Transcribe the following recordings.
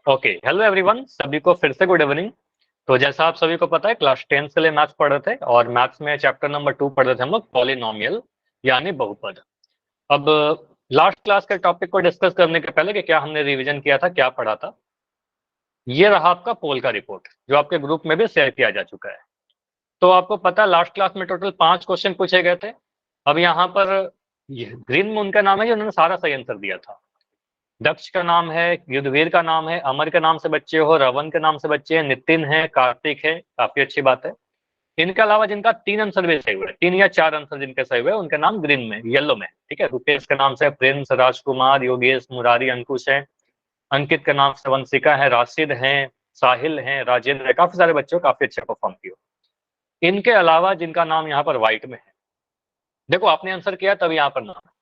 Okay, hello everyone, सभी को फिर से गुड इवनिंग। तो जैसा आप सभी को पता है, क्लास 10 के लिए मैथ्स पढ़ रहे थे और मैथ्स में चैप्टर नंबर 2 पढ़ रहे थे हम लोग, पॉलिनोमियल यानी बहुपद। अब लास्ट क्लास के टॉपिक को डिस्कस करने के पहले कि क्या हमने रिवीजन किया था, क्या पढ़ा था, ये रहा आपका पोल का रिपोर्ट जो आपके ग्रुप में भी शेयर किया जा चुका है। तो आपको पता है लास्ट क्लास में टोटल 5 क्वेश्चन पूछे गए थे। अब यहाँ पर ग्रीन में उनका नाम है जो उन्होंने सारा सही आंसर दिया था। दक्ष का नाम है, युद्धवीर का नाम है, अमर के नाम से बच्चे हो, रवन के नाम से बच्चे हैं, नितिन है, कार्तिक है, काफी अच्छी बात है। इनके अलावा जिनका 3 आंसर भी सही हुए, 3 या 4 आंसर जिनके सही हुए, उनके नाम ग्रीन में, येलो में, ठीक है। रुपेश के नाम से प्रिंस, राजकुमार, योगेश, मुरारी, अंकुश है। अंकित के नाम से वंशिका है, राशिद है, साहिल है, राजेंद्र है। काफी सारे बच्चों काफी अच्छा परफॉर्म किया। इनके अलावा जिनका नाम यहाँ पर व्हाइट में है, देखो आपने आंसर किया तब यहाँ पर नाम है।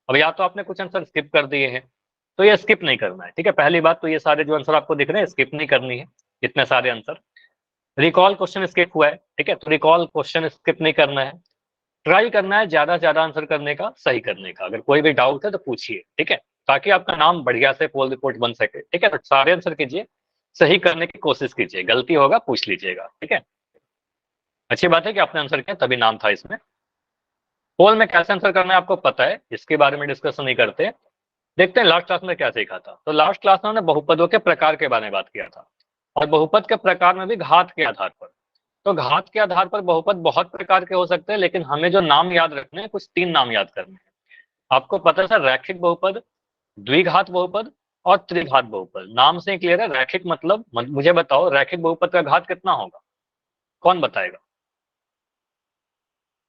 अब या तो आपने कुछ आंसर स्किप कर दिए हैं, तो ये स्किप नहीं करना है, ठीक है। पहली बात तो ये सारे जो आंसर आपको दिख रहे हैं स्किप नहीं करनी है, इतने सारे आंसर। रिकॉल क्वेश्चन स्किप हुआ है, ठीक है, तो रिकॉल क्वेश्चन स्किप नहीं करना है। ट्राई करना है ज्यादा से ज्यादा आंसर करने का, सही करने का। अगर कोई भी डाउट है तो पूछिए, ठीक है, ताकि आपका नाम बढ़िया से पोल रिपोर्ट बन सके, ठीक है। तो सारे आंसर कीजिए, सही करने की कोशिश कीजिए, गलती होगा पूछ लीजिएगा, ठीक है। अच्छी बात है कि आपने आंसर किया तभी नाम था इसमें। पोल में कैसे आंसर करना है आपको पता है, इसके बारे में डिस्कशन नहीं करते। देखते हैं लास्ट क्लास में क्या सीखा था। तो लास्ट क्लास में हमने बहुपदों के प्रकार के बारे में बात किया था, और बहुपद के प्रकार में भी घात के आधार पर। तो घात के आधार पर बहुपद बहुत प्रकार के हो सकते हैं, लेकिन हमें जो नाम याद रखने हैं, कुछ 3 नाम याद करने हैं। आपको पता है सर, रैखिक बहुपद, द्विघात बहुपद और त्रिघात बहुपद। नाम से ही क्लियर है। रैखिक मतलब, मुझे बताओ रैखिक बहुपद का घात कितना होगा, कौन बताएगा?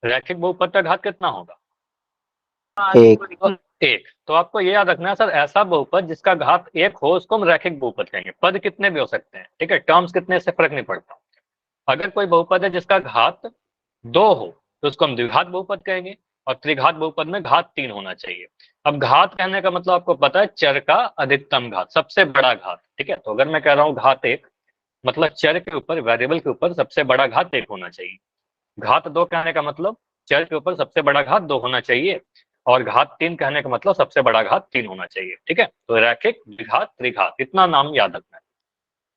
रैखिक बहुपद का घात कितना होगा? एक। तो एक। तो आपको ये याद रखना है सर, ऐसा बहुपद जिसका घात 1 हो उसको हम रैखिक बहुपद कहेंगे। पद कितने भी हो सकते हैं, ठीक है, टर्म्स कितने से फर्क नहीं पड़ता। अगर कोई बहुपद है जिसका घात 2 हो तो उसको हम द्विघात बहुपद कहेंगे, और त्रिघात बहुपद में घात 3 होना चाहिए। अब घात कहने का मतलब आपको पता है, चर का अधिकतम घात, सबसे बड़ा घात, ठीक है। तो अगर मैं कह रहा हूँ घात 1, मतलब चर के ऊपर, वेरिएबल के ऊपर सबसे बड़ा घात 1 होना चाहिए। घात 2 कहने का मतलब चर के ऊपर सबसे बड़ा घात 2 होना चाहिए, और घात 3 कहने का मतलब सबसे बड़ा घात 3 होना चाहिए, ठीक है। तो रैखिक, द्विघात, त्रिघात, इतना नाम याद रखना है।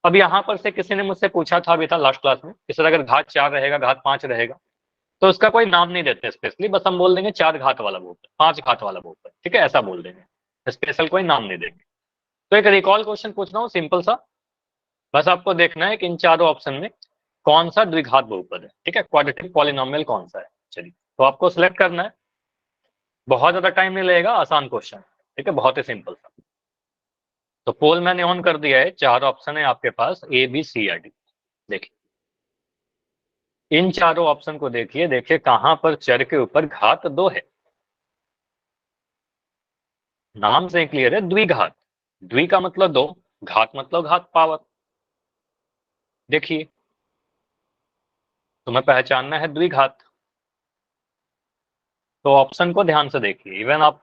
अब यहाँ पर से किसी ने मुझसे पूछा था, अभी था लास्ट क्लास में, इस तरह अगर घात 4 रहेगा, घात 5 रहेगा, तो उसका कोई नाम नहीं देते स्पेशली, बस हम बोल देंगे 4 घात वाला बहुपद, 5 घात वाला बहुपद, ठीक है, ऐसा बोल देंगे, स्पेशल कोई नाम नहीं देंगे। तो एक रिकॉल क्वेश्चन पूछ रहा हूँ सिंपल सा, बस आपको देखना है कि इन चारों ऑप्शन में कौन सा द्विघात बहुपद है, ठीक है, क्वाड्रेटिक पॉलिनोमियल कौन सा है। चलिए, तो आपको सिलेक्ट करना है, बहुत ज्यादा टाइम नहीं लगेगा, आसान क्वेश्चन, ठीक है, बहुत ही सिंपल सा। तो पोल मैंने ऑन कर दिया है, 4 ऑप्शन है आपके पास, ए बी सी या डी। देखिए, इन चारों ऑप्शन को देखिए, देखिए कहां पर चर के ऊपर घात 2 है। नाम से क्लियर है, द्विघात। द्वि का मतलब 2, घात मतलब घात, पावर। देखिए, तुम्हें पहचानना है द्विघात, तो ऑप्शन को ध्यान से देखिए। इवन आप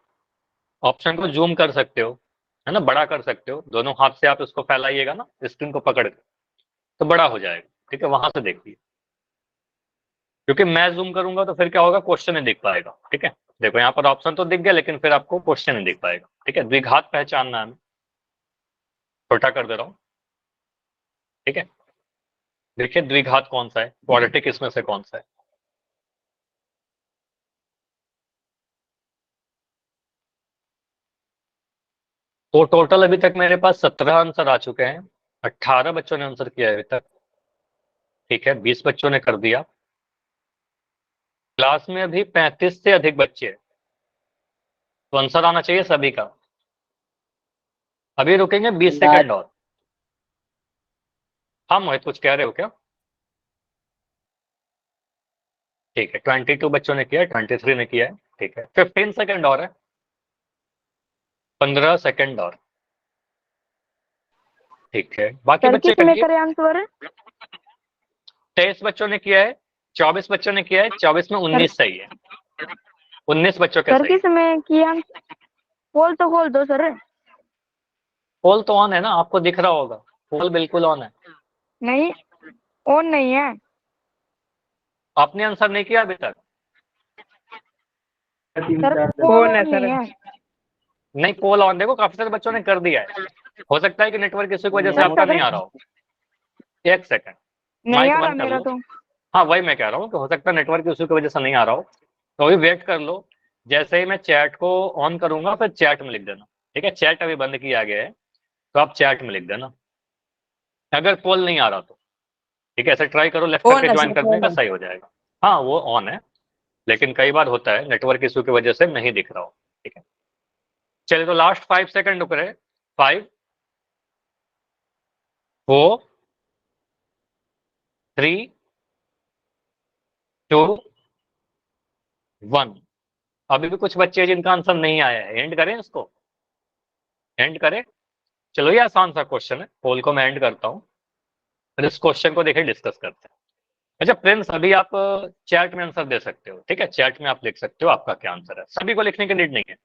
ऑप्शन को जूम कर सकते हो, है ना, बड़ा कर सकते हो, दोनों हाथ से आप इसको फैलाइएगा ना स्क्रीन को पकड़ के, तो बड़ा हो जाएगा, ठीक है, वहां से देखिए। क्योंकि मैं जूम करूंगा तो फिर क्या होगा, क्वेश्चन नहीं दिख पाएगा, ठीक है। देखो यहाँ पर ऑप्शन तो दिख गया, लेकिन फिर आपको क्वेश्चन नहीं दिख पाएगा, ठीक है। द्विघात पहचानना है, छोटा कर दे रहा हूँ, ठीक है। देखिए द्विघात कौन सा है, क्वाड्रेटिक इसमें से कौन सा है। तो टोटल अभी तक मेरे पास 17 आंसर आ चुके हैं, 18 बच्चों ने आंसर किया है अभी तक, ठीक है, 20 बच्चों ने कर दिया। क्लास में अभी 35 से अधिक बच्चे हैं, तो आंसर आना चाहिए सभी का। अभी रुकेंगे 20 सेकंड और। हाँ मोहित, कुछ कह रहे हो क्या? ठीक है, 22 बच्चों ने किया है, 23 ने किया है, ठीक है, 15 सेकंड और है, 15 सेकंड और, ठीक है, बाकी सर बच्चे किस में करिए। करें आंसर? 23 बच्चों ने किया है, 24 बच्चों ने किया है, 24 में सर 19 सही है, 19 बच्चों का सर सही है। किस में किया? पोल तो खोल दो सर। पोल तो ऑन है ना, आपको दिख रहा होगा, पोल बिल्कुल ऑन है। नहीं, ऑन नहीं है आपने आंसर नहीं किया अभी तक? सर, पोल कौन है ऑन नहीं सर? है। नहीं, पोल ऑन, देखो काफी सारे बच्चों ने कर दिया है, हो सकता है कि नेटवर्क इश्यू की वजह से आपका नहीं आ रहा हो। एक सेकंड, नहीं माइक आ रहा बंद कर मेरा लो। तो। हाँ वही मैं कह रहा हूँ कि हो सकता है नेटवर्क इश्यू की वजह से नहीं आ रहा हो, तो अभी वेट कर लो। जैसे ही मैं चैट को ऑन करूंगा फिर चैट में लिख देना, ठीक है। चैट अभी बंद किया गया है तो आप चैट में लिख देना अगर पोल नहीं आ रहा तो, ठीक है। ऐसे ट्राई करो लेफ्ट ऑन करके है ज्वाइन सर, करने ऑन का, है। सही हो जाएगा। हाँ वो ऑन है, लेकिन कई बार होता है नेटवर्क इशू की वजह से नहीं दिख रहा हो, ठीक है। चलिए तो लास्ट 5 सेकंड रुक रहे। 5 4 3 2 1। अभी भी कुछ बच्चे हैं जिनका आंसर नहीं आया है, एंड करें इसको, एंड करें। चलो ये आसान सा क्वेश्चन है, पोल को मैं एंड करता हूँ, फिर इस क्वेश्चन को देखे डिस्कस करते हैं। अच्छा प्रिंस, अभी आप चैट में आंसर दे सकते हो, ठीक है। चैट में आप लिख सकते हो आपका क्या आंसर है, सभी को लिखने की नीड नहीं है।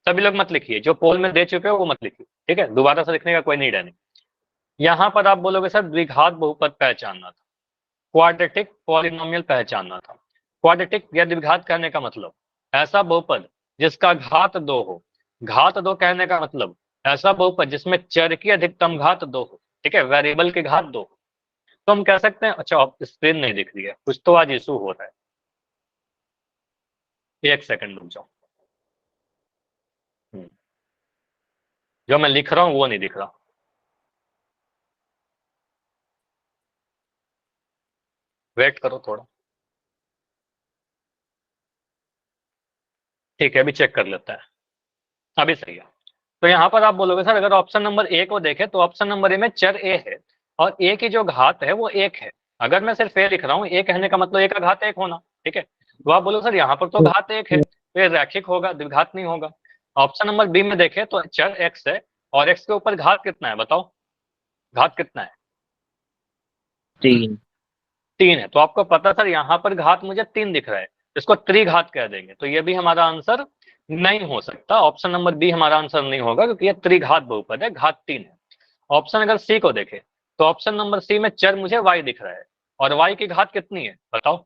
सभी लोग मत लिखिए, जो पोल में दे चुके हो वो मत लिखिए, ठीक है। दोबारा से लिखने का कोई नीड है नहीं। यहाँ पर आप बोलोगे सर द्विघात बहुपद पहचानना था, क्वाड्रेटिक पॉलिनोमियल पहचानना था। क्वाड्रेटिक या द्विघात कहने का मतलब ऐसा बहुपद जिसका घात 2 हो। घात 2 कहने का मतलब ऐसा बहुपद जिसमें चर की अधिकतम घात 2 हो, ठीक है, वेरिएबल की घात 2 हो। तो हम कह सकते हैं, अच्छा स्क्रीन नहीं दिख रही है, कुछ तो आज इशू हो रहा है। एक सेकंड रुक जाओ। जो मैं लिख रहा हूं वो नहीं दिख रहा। वेट करो थोड़ा, ठीक है, अभी चेक कर लेता है। अभी सही है। तो यहाँ पर आप बोलोगे सर अगर ऑप्शन नंबर ए को देखें तो ऑप्शन नंबर ए में चर ए है और ए की जो घात है वो 1 है। अगर मैं सिर्फ ए लिख रहा हूँ, ए कहने का मतलब ए का घात 1 होना, ठीक है। तो आप बोलोगे सर यहाँ पर तो घात 1 है तो ये रैखिक होगा, द्विघात नहीं होगा। ऑप्शन नंबर बी में देखें तो चर एक्स है और एक्स के ऊपर घात कितना है, बताओ घात कितना है? 3। 3 है। तो आपको पता सर यहाँ पर घात मुझे 3 दिख रहा है, इसको त्रिघात कह देंगे, तो ये भी हमारा आंसर नहीं हो सकता। ऑप्शन नंबर बी हमारा आंसर नहीं होगा क्योंकि ये त्रिघात बहुपद है, घात 3 है। ऑप्शन अगर सी को देखें तो ऑप्शन नंबर सी में चर मुझे y दिख रहा है और y की घात कितनी है बताओ?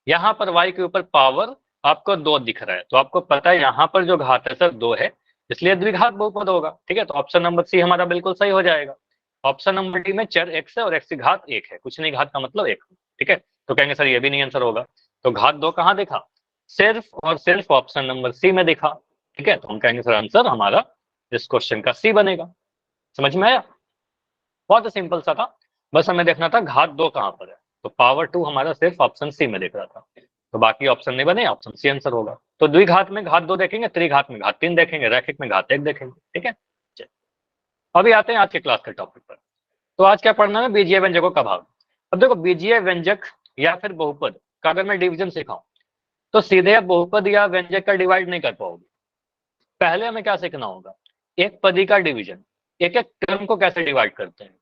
यहाँ पर y के ऊपर पावर आपको 2 दिख रहा है, तो आपको पता है यहाँ पर जो घात है सर 2 है, इसलिए द्विघात बहुपद होगा, ठीक है। तो ऑप्शन नंबर सी हमारा बिल्कुल सही हो जाएगा। ऑप्शन नंबर डी में चर x है और x की घात 1 है, कुछ नहीं, घात का मतलब 1, ठीक है। तो कहेंगे सर ये भी नहीं आंसर होगा, तो घात 2 कहाँ देखा? सिर्फ और सिर्फ ऑप्शन नंबर सी में देखा, ठीक है। तो हम कहेंगे सर आंसर हमारा इस क्वेश्चन का सी बनेगा। समझ में आया? बहुत सिंपल सा था, बस हमें देखना था घात 2 कहाँ पर है, तो पावर 2 हमारा सिर्फ ऑप्शन सी में दिख रहा था, तो बाकी ऑप्शन नहीं बने, ऑप्शन सी आंसर होगा। तो द्विघात में घात 2 देखेंगे, त्रिघात में घात 3 देखेंगे, रैखिक में घात 1 देखेंगे, ठीक है। चलिए, अभी आते हैं आज के क्लास के टॉपिक पर। तो आज क्या पढ़ना है? बीजीय व्यंजकों का भाग। अब देखो बीजीय व्यंजक या फिर बहुपद का अगर मैं डिवीजन सिखाऊं तो सीधे आप बहुपद या व्यंजक का डिवाइड नहीं कर पाओगे। पहले हमें क्या सीखना होगा? एक पदी का डिवीजन, एक एक टर्म को कैसे डिवाइड करते हैं।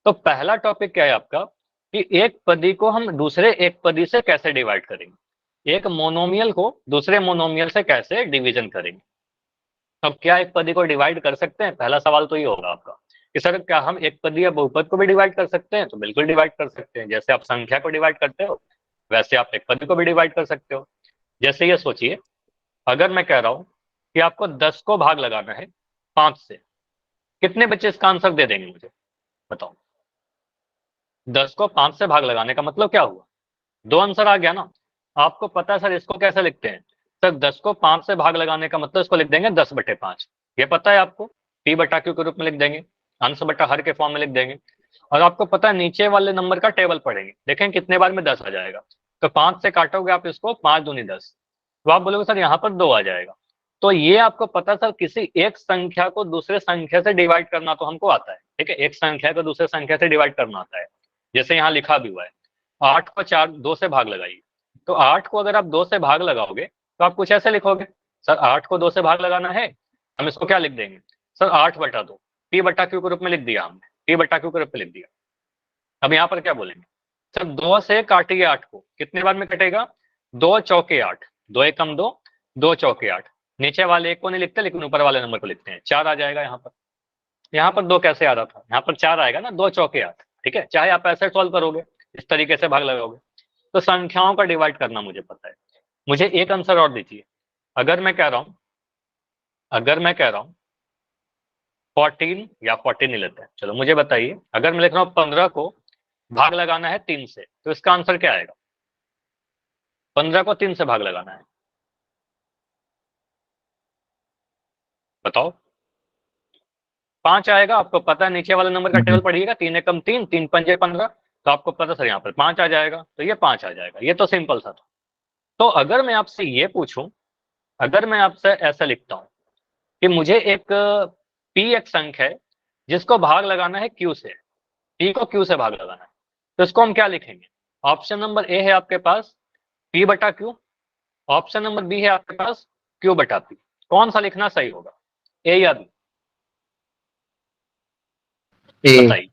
तो पहला टॉपिक क्या है आपका कि एक पदी को हम दूसरे एक पदी से कैसे डिवाइड करेंगे, एक मोनोमियल को दूसरे मोनोमियल से कैसे डिवीजन करेंगे। अब क्या एक पदी को डिवाइड कर सकते हैं? पहला सवाल तो ये होगा आपका कि सर क्या हम एक पदी या बहुपद को भी डिवाइड कर सकते हैं? तो बिल्कुल डिवाइड कर सकते हैं, जैसे आप संख्या को डिवाइड करते हो वैसे आप एक पदी को भी डिवाइड कर सकते हो। जैसे ये सोचिए, अगर मैं कह रहा हूं कि आपको 10 को भाग लगाना है 5 से, कितने बच्चे इसका आंसर दे देंगे मुझे बताओ? 10 को 5 से भाग लगाने का मतलब क्या हुआ? 2 आंसर आ गया ना। आपको पता है सर इसको कैसे लिखते हैं? सर 10 को 5 से भाग लगाने का मतलब इसको लिख देंगे 10/5, ये पता है आपको? p/q के रूप में लिख देंगे, अंश बटा हर के फॉर्म में लिख देंगे। और आपको पता है नीचे वाले नंबर का टेबल पढ़ेंगे, देखें कितने बार में 10 आ जाएगा। तो 5 से काटोगे आप इसको, 5 दूनी 10, तो आप बोलोगे सर यहाँ पर 2 आ जाएगा। तो ये आपको पता सर किसी एक संख्या को दूसरे संख्या से डिवाइड करना तो हमको आता है, ठीक है। एक संख्या को दूसरे संख्या से डिवाइड करना आता है, जैसे यहाँ लिखा भी हुआ है 8 को 2 से भाग लगाइए। तो 8 को अगर आप 2 से भाग लगाओगे तो आप कुछ ऐसे लिखोगे, सर 8 को 2 से भाग लगाना है, हम इसको क्या लिख देंगे सर 8/2, p/q के रूप में लिख दिया हमने, p/q के रूप में लिख दिया। अब यहाँ पर क्या बोलेंगे? सर 2 से काटिए 8 को, कितने बार में कटेगा? 2 चौके 8, 2 एकम 2, 2 चौके 8। नीचे वाले एक को नहीं लिखते लेकिन ऊपर वाले नंबर को लिखते हैं, 4 आ जाएगा यहाँ पर। यहाँ पर 2 कैसे आ रहा था? यहाँ पर 4 आएगा ना, 2 चौके 8, ठीक है। चाहे आप ऐसे सॉल्व करोगे, इस तरीके से भाग लगाओगे। तो संख्याओं का डिवाइड करना मुझे पता है। मुझे एक आंसर और दीजिए, अगर मैं कह रहा हूं 14 या 14 नहीं लेते हैं। चलो मुझे बताइए, अगर मैं लिख रहा हूँ 15 को भाग लगाना है 3 से, तो इसका आंसर क्या आएगा? 15 को 3 से भाग लगाना है, बताओ। 5 आएगा। आपको पता है, नीचे वाले नंबर का टेबल पढ़िएगा, 3 एकम 3, 3 पंजे 15, तो आपको पता सर यहाँ पर 5 आ जाएगा, तो ये 5 आ जाएगा। ये तो सिंपल सा था। तो अगर मैं आपसे ये पूछूं, अगर मैं आपसे ऐसा लिखता हूं कि मुझे एक पी एक संख्या है जिसको भाग लगाना है क्यू से, पी को क्यू से भाग लगाना है, तो इसको हम क्या लिखेंगे? ऑप्शन नंबर ए है आपके पास पी बटा क्यू, ऑप्शन नंबर बी है आपके पास क्यू बटा पी। कौन सा लिखना सही होगा, ए या बी? ए। बताइए।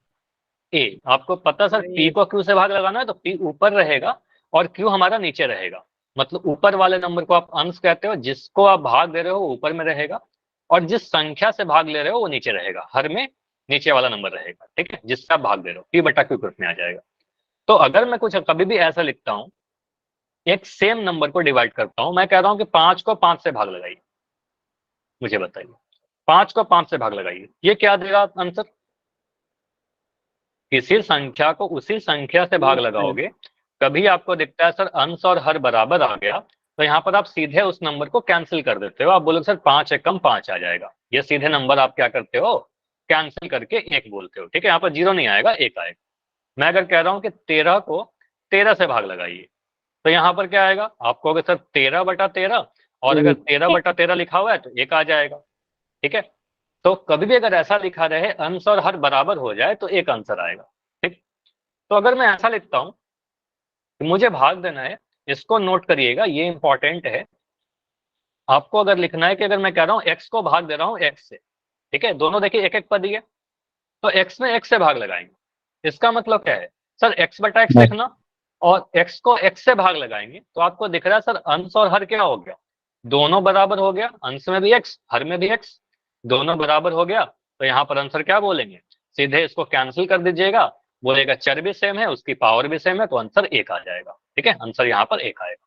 ए। आपको पता सर पी को क्यू से भाग लगाना है, तो पी ऊपर रहेगा और क्यू हमारा नीचे रहेगा। मतलब ऊपर वाले नंबर को आप अंश कहते हो, जिसको आप भाग दे रहे हो वो ऊपर में रहेगा, और जिस संख्या से भाग ले रहे हो वो नीचे रहेगा। हर में नीचे वाला नंबर रहेगा, ठीक है, जिससे आप भाग दे रहे हो, पी बटा क्यू ग्रुप में आ जाएगा। तो अगर मैं कुछ कभी भी ऐसा लिखता हूं, एक सेम नंबर को डिवाइड करता हूं, मैं कह रहा हूं कि 5 को 5 से भाग लगाइए, मुझे बताइए 5 को 5 से भाग लगाइए, ये क्या देगा आंसर? किसी संख्या को उसी संख्या से भाग लगाओगे, कभी आपको दिखता है सर अंश और हर बराबर आ गया, तो यहाँ पर आप सीधे उस नंबर को कैंसिल कर देते हो। आप बोलोगे सर 5 एकम 5 आ जाएगा, ये सीधे नंबर आप क्या करते हो, कैंसिल करके 1 बोलते हो, ठीक है। यहाँ पर 0 नहीं आएगा, 1 आएगा। मैं अगर कह रहा हूँ कि 13 को 13 से भाग लगाइए, तो यहाँ पर क्या आएगा? आप कहोगे सर 13 बटा 13, और अगर 13 बटा 13 लिखा हुआ है तो 1 आ जाएगा, ठीक है। तो कभी भी अगर ऐसा लिखा रहे अंश और हर बराबर हो जाए तो एक आंसर आएगा, ठीक। तो अगर मैं ऐसा लिखता हूं कि मुझे भाग देना है, इसको नोट करिएगा, ये इंपॉर्टेंट है। आपको अगर लिखना है कि अगर मैं कह रहा हूं एक्स को भाग दे रहा हूं एक्स से, ठीक है, दोनों देखिए एक एक पद ही है, तो एक्स में एक्स से भाग लगाएंगे। इसका मतलब क्या है सर, एक्स बटा एक्स लिखना, और एक्स को एक्स से भाग लगाएंगे, तो आपको दिख रहा है सर अंश और हर क्या हो गया, दोनों बराबर हो गया। अंश में भी एक्स, हर में भी एक्स, दोनों बराबर हो गया। तो यहाँ पर आंसर क्या बोलेंगे, सीधे इसको कैंसिल कर दीजिएगा, बोलेगा चर भी सेम है, उसकी पावर भी सेम है, तो आंसर 1 आ जाएगा, ठीक है। आंसर यहाँ पर 1 आएगा।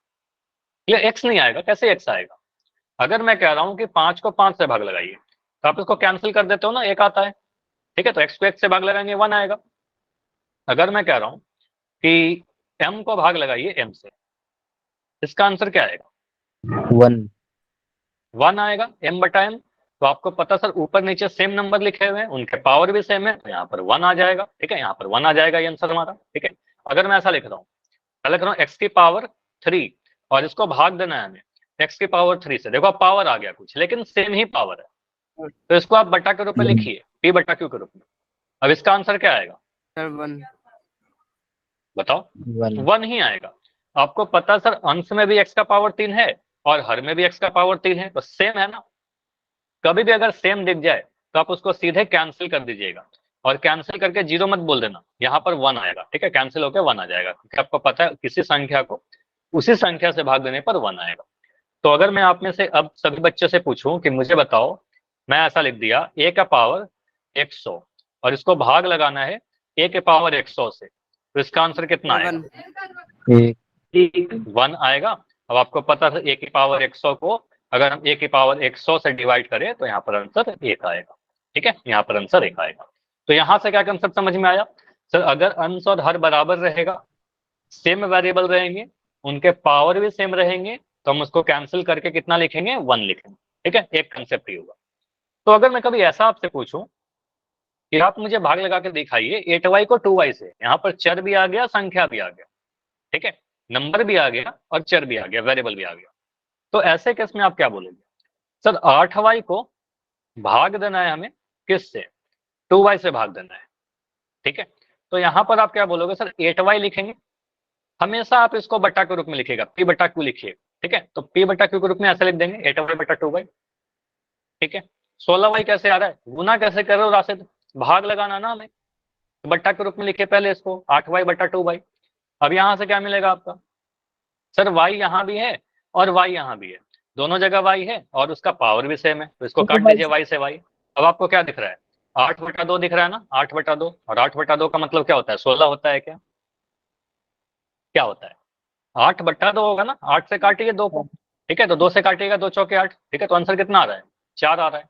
ये एक्स नहीं आएगा, कैसे एक्स आएगा? अगर मैं कह रहा हूँ कि 5 को 5 से भाग लगाइए, तो आप इसको कैंसिल कर देते हो ना, 1 आता है, ठीक है। तो एक्स को एक्स से भाग लगाएंगे 1 आएगा। अगर मैं कह रहा हूँ कि m को भाग लगाइए m से, इसका आंसर क्या आएगा? 1। 1 आएगा, m बटा m। तो आपको पता सर ऊपर नीचे सेम नंबर लिखे हुए हैं, उनके पावर भी सेम है, तो यहाँ पर 1 आ जाएगा, ठीक है। यहाँ पर 1 आ जाएगा ये आंसर हमारा, ठीक है। अगर मैं ऐसा लिख रहा हूँ, लिख रहा हूँ x की पावर 3, और इसको भाग देना है हमें x की पावर 3 से, देखो पावर आ गया कुछ, लेकिन सेम ही पावर है, तो इसको आप बटा के रूप में लिखिए, p बटा q के रूप में। अब इसका आंसर क्या आएगा सर 1। बताओ? 1। 1 ही आएगा। आपको पता सर अंश में भी x का पावर 3 है और हर में भी x का पावर 3 है, तो सेम है ना। कभी भी अगर सेम दिख जाए तो आप उसको सीधे कैंसिल कर दीजिएगा, और कैंसिल करके 0 मत बोल देना, यहाँ पर 1 आएगा, ठीक है। कैंसिल होकर 1 आ जाएगा, क्योंकि आपको पता है किसी संख्या को उसी संख्या से भाग देने पर 1 आएगा। तो अगर मैं आप में से अब सभी बच्चों से पूछूं कि मुझे बताओ, मैं ऐसा लिख दिया a का पावर 100, और इसको भाग लगाना है a के पावर 100 से, तो इसका आंसर कितना आएगा? 1 आएगा। अब आपको पता है a की पावर 100 को अगर हम a की पावर 100 से डिवाइड करें तो यहाँ पर आंसर 1 आएगा, ठीक है। यहाँ पर आंसर 1 आएगा। तो यहाँ से क्या कंसेप्ट समझ में आया सर? अगर अंश और हर बराबर रहेगा, सेम वेरिएबल रहेंगे, उनके पावर भी सेम रहेंगे, तो हम उसको कैंसिल करके कितना लिखेंगे? 1 लिखेंगे, ठीक है। एक कंसेप्ट ही होगा। तो अगर मैं कभी ऐसा आपसे पूछूं कि आप मुझे भाग लगा के दिखाइए 8y को 2y से, यहाँ पर चर भी आ गया, संख्या भी आ गया, ठीक है, नंबर भी आ गया और चर भी आ गया, वेरिएबल भी आ गया, तो ऐसे केस में आप क्या बोलेंगे? सर 8y को भाग देना है हमें किससे? 2y से भाग देना है, ठीक है। तो यहाँ पर आप क्या बोलोगे? सर 8y लिखेंगे। हमेशा आप इसको बटा के रूप में लिखिएगा, p बटा q लिखिए, ठीक है। तो p बटा q के रूप में ऐसे लिख देंगे 8y बटा 2y, ठीक है। 16y कैसे आ रहा है? गुना कैसे कर रहे हो राशिद? भाग लगाना ना हमें, तो बट्टा के रूप में लिखे पहले इसको, 8y बटा 2y। अब यहाँ से क्या मिलेगा आपका? सर y यहाँ भी है और y यहाँ भी है, दोनों जगह y है और उसका पावर भी सेम है, तो इसको काट दीजिए y से y। अब आपको क्या दिख रहा है? 8 बटा 2 दिख रहा है ना, 8 बटा 2, और 8 बटा 2 का मतलब क्या होता है? 16 होता है क्या? क्या होता है? 8 बटा 2 होगा ना, 8 से काटिए 2 को, ठीक है, तो 2 से काटिएगा 2 चौके 8, ठीक है। तो आंसर कितना आ रहा है? 4 आ रहा है,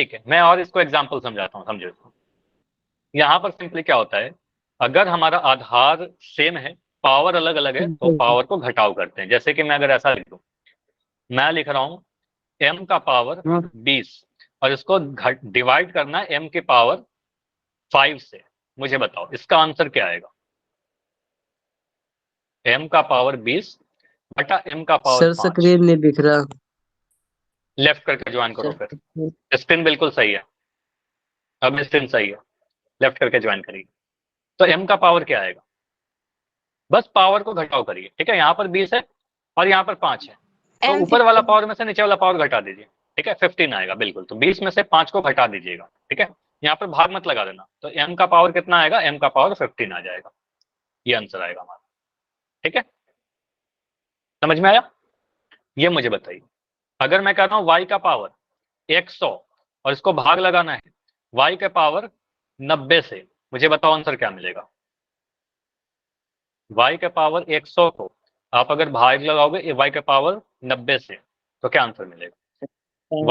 ठीक है, मैं और इसको एग्जाम्पल समझाता हूँ, समझो इसको। यहाँ पर सिंपली क्या होता है, अगर हमारा आधार सेम है, पावर अलग अलग है, तो पावर को घटाव करते हैं। जैसे कि मैं अगर ऐसा लिख दूं, मैं लिख रहा हूँ m का पावर 20 और इसको डिवाइड करना है m की पावर 5 से। मुझे बताओ इसका आंसर क्या आएगा? m का पावर 20 बटा m का पावर सर 5। स्क्रीन नहीं दिख रहा। लेफ्ट करके ज्वाइन करो, सर फिर स्क्रीन बिल्कुल सही है, अब स्क्रीन सही है, लेफ्ट करके ज्वाइन करिए। तो m का पावर क्या आएगा? बस पावर को घटाव करिए, ठीक है। यहाँ पर 20 है और यहाँ पर 5 है, तो ऊपर वाला पावर में से नीचे वाला पावर घटा दीजिए, ठीक है। 15 आएगा बिल्कुल। तो 20 में से 5 को घटा दीजिएगा, ठीक है। यहाँ पर भाग मत लगा देना, तो m का पावर कितना आएगा? m का पावर 15 आ जाएगा। ये आंसर आएगा हमारा, ठीक है। समझ में आया? ये मुझे बताइए, अगर मैं कह रहा हूँ y का पावर 100 और इसको भाग लगाना है y के पावर 90 से, मुझे बताओ आंसर क्या मिलेगा? y के पावर 100 को आप अगर भाग लगाओगे y के पावर 90 से, तो क्या आंसर मिलेगा?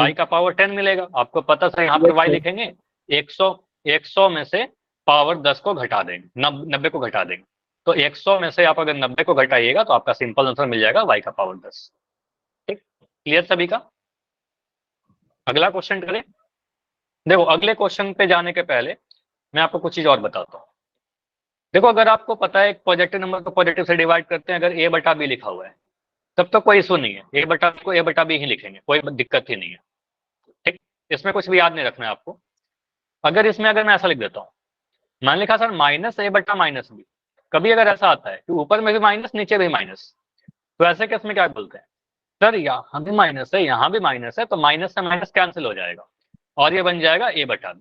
y का पावर 10 मिलेगा। आपको पता था, यहाँ पर y लिखेंगे 100 में से पावर 10 को घटा देंगे, 90 को घटा देंगे। तो 100 में से आप अगर 90 को घटाइएगा तो आपका सिंपल आंसर मिल जाएगा y का पावर 10। ठीक, क्लियर सभी का? अगला क्वेश्चन करें। देखो, अगले क्वेश्चन पे जाने के पहले मैं आपको कुछ चीज और बताता हूँ। देखो, अगर आपको पता है पॉजिटिव नंबर को पॉजिटिव से डिवाइड करते हैं, अगर a बटा b लिखा हुआ है, तब तो कोई इशू नहीं है, a बटा को a बटा b ही लिखेंगे, कोई दिक्कत ही नहीं है। ठीक, इसमें कुछ भी याद नहीं रखना है आपको। अगर इसमें अगर मैं ऐसा लिख देता हूँ, मैंने लिखा सर माइनस a बटा माइनस b, कभी अगर ऐसा आता है कि ऊपर में भी माइनस नीचे भी माइनस, तो ऐसे केस में क्या बोलते हैं, सर यहाँ भी माइनस है यहाँ भी माइनस है, तो माइनस से माइनस कैंसिल हो जाएगा और ये बन जाएगा a बटा b।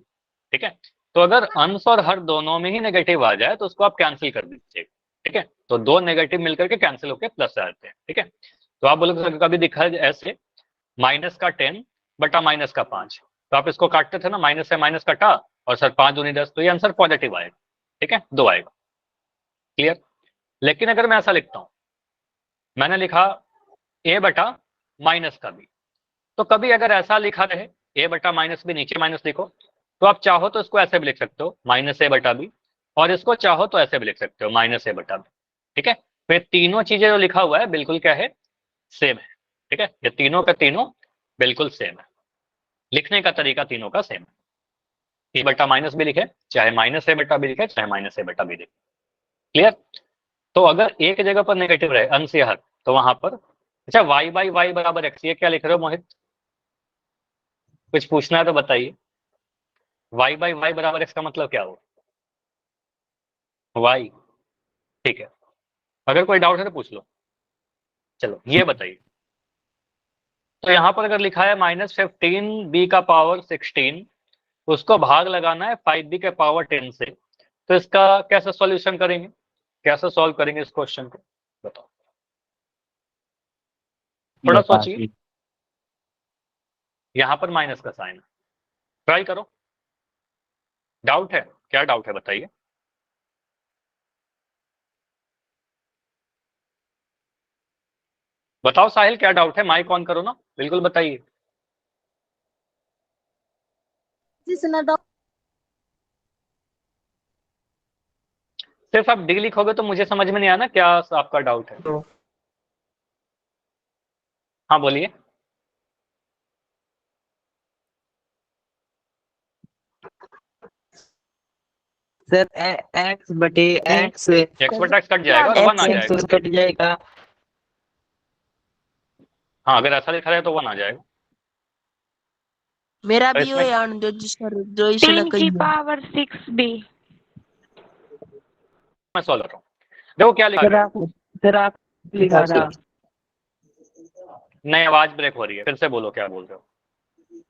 ठीक है, तो अगर अंश और हर दोनों में ही नेगेटिव आ जाए तो उसको आप कैंसिल कर दीजिए। ठीक है, तो दो नेगेटिव मिलकर के कैंसिल होकर प्लस आ जाते हैं। ठीक है, तो आप बोलोगे कभी दिखा है ऐसे माइनस का 10 बटा माइनस का 5, तो आप इसको काटते थे ना, माइनस से माइनस कटा और सर 5 दूनी 10, तो ये आंसर पॉजिटिव आएगा। ठीक है, 2 आएगा। क्लियर? लेकिन अगर मैं ऐसा लिखता हूं, मैंने लिखा a बटा माइनस का b, तो कभी अगर ऐसा लिखा रहे a बटा माइनस b, नीचे माइनस लिखो, तो आप चाहो तो इसको ऐसे भी लिख सकते हो माइनस a बटा b, और इसको चाहो तो ऐसे भी लिख सकते हो माइनस a बटा b। ठीक है, तो ये तीनों चीजें जो लिखा हुआ है बिल्कुल क्या है, सेम है। ठीक है, ये तीनों का तीनों बिल्कुल सेम है, लिखने का तरीका तीनों का सेम है। a बटा माइनस b लिखे, चाहे माइनस a बटा b लिखे, चाहे माइनस a बटा b लिखे। क्लियर? तो अगर एक जगह पर नेगेटिव रहे अंश या हर, तो वहां पर अच्छा y बाई वाई बराबर x, ये क्या लिख रहे हो मोहित? कुछ पूछना है तो बताइए। y बाई वाई बराबर x का मतलब क्या हो? y, ठीक है, अगर कोई डाउट है तो पूछ लो। चलो ये बताइए, तो यहाँ पर अगर लिखा है -15b का पावर 16, उसको भाग लगाना है 5b के पावर 10 से, तो इसका कैसे सॉल्यूशन करेंगे, कैसे सॉल्व करेंगे इस क्वेश्चन को, बताओ, थोड़ा सोचिए। यहाँ पर माइनस का साइन है, ट्राई करो। डाउट है? क्या डाउट है बताइए। बताओ साहिल, क्या डाउट है? माइक ऑन करो ना, बिल्कुल बताइए। सिर्फ आप डी लिखोगे तो मुझे समझ में नहीं आना क्या आपका डाउट है। हाँ बोलिए। सर एक्स बटे एक्स एक्स बटा एक्स कट जाएगा और 1 आ जाएगा। कट जाएगा। हाँ, अगर ऐसा लिखा जाए तो 1 आ जाएगा। मेरा और भी इसमें हो यार, जो सर जो इसने 3 कही की है। Power 6b। मैं सॉल्व कर रहा हूँ। देखो क्या लिखा गया, सर आप लिखा था नई आवाज ब्रेक हो रही है, फिर से बोलो क्या बोल रहे हो।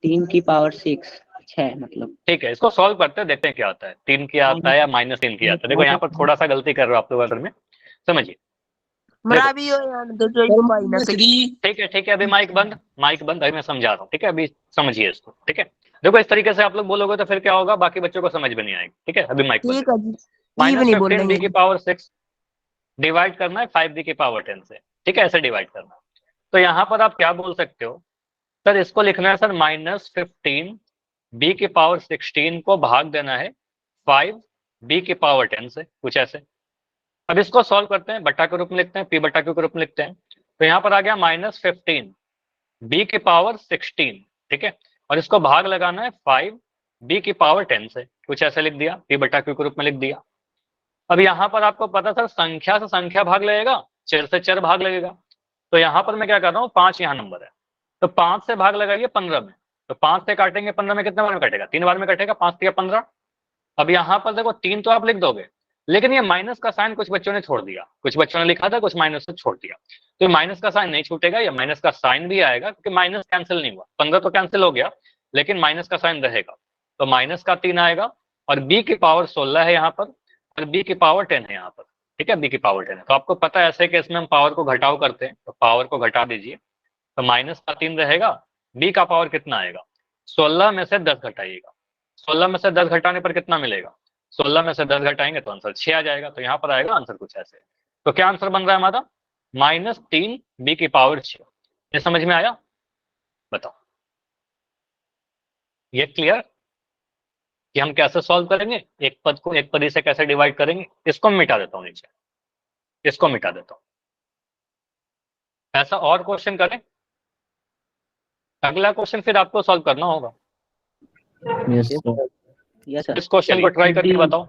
3 की पावर 6 मतलब। ठीक है, इसको सॉल्व करते हैं, देखते हैं क्या आता है। 3 की आता है या -3 की आता है। देखो यहाँ पर थोड़ा सा गलती कर रहे हो आप लोग, अगर में समझिए। मेरा भी हो यार, जो जो माइनस ठीक है, अभी माइक बंद, माइक बंद, अभी मैं समझा रहा हूँ। ठीक है, अभी समझिए इसको। ठीक है, देखो इस तरीके से आप लोग बोलोगे तो फिर क्या होगा, बाकी बच्चों को समझ में नहीं आएगी। ठीक है, अभी माइक बंद। ठीक है जी, नहीं -15b बोलेंगे। की पावर 6 डिवाइड करना है 5b की पावर 10 से। ठीक है, ऐसे डिवाइड करना है। तो यहाँ पर आप क्या बोल सकते हो, सर इसको लिखना है सर -15 b की पावर 16 को भाग देना है 5 b की पावर 10 से, कुछ ऐसे। अब इसको सॉल्व करते हैं, बट्टा के रूप में लिखते हैं, p बट्टा q के रूप में लिखते हैं। तो यहाँ पर आ गया -15 b की पावर 16, ठीक है, और इसको भाग लगाना है 5 b की पावर 10 से, कुछ ऐसे लिख दिया, p बट्टा q के रूप में लिख दिया। अब यहाँ पर आपको पता सर संख्या से संख्या भाग लगेगा, चर से चर भाग लगेगा। तो यहाँ पर मैं क्या कर रहा हूँ, 5 यहाँ नंबर है, तो 5 से भाग लगाइए 15 में, तो 5 से काटेंगे 15 में, कितने बार में कटेगा, 3 बार में कटेगा, 5 3 15। अब यहाँ पर देखो 3 तो आप लिख दोगे, लेकिन ये माइनस का साइन कुछ बच्चों ने छोड़ दिया, कुछ बच्चों ने लिखा था, कुछ माइनस से छोड़ दिया। तो माइनस का साइन नहीं छूटेगा, या माइनस का साइन भी आएगा, क्योंकि माइनस कैंसिल नहीं हुआ, 15 तो कैंसिल हो गया, लेकिन माइनस का साइन रहेगा। तो माइनस का 3 आएगा, और b की पावर 16 है यहाँ पर, और b की पावर 10 है यहाँ पर, ठीक है, b की पावर 10 है। तो आपको पता है ऐसे केस में हम पावर को घटाव करते हैं, तो पावर को घटा दीजिए, तो माइनस का 3 रहेगा, b का पावर कितना आएगा, 16 में से 10 घटाइएगा, 16 में से 10 घटाने पर कितना मिलेगा, 16 में से 10 घटाएंगे तो आंसर 6 आ जाएगा। तो यहाँ पर आएगा आंसर कुछ ऐसे। तो क्या आंसर बन रहा है हमारा, -3 b की पावर 6। ये समझ में आया, बताओ, ये क्लियर कि हम कैसे सॉल्व करेंगे, एक पद को एक पदी से कैसे डिवाइड करेंगे। इसको मिटा देता हूँ नीचे, इसको मिटा देता हूँ। ऐसा और क्वेश्चन करें, अगला क्वेश्चन फिर आपको सॉल्व करना होगा। Yes sir. इस क्वेश्चन को ट्राई करके बताओ,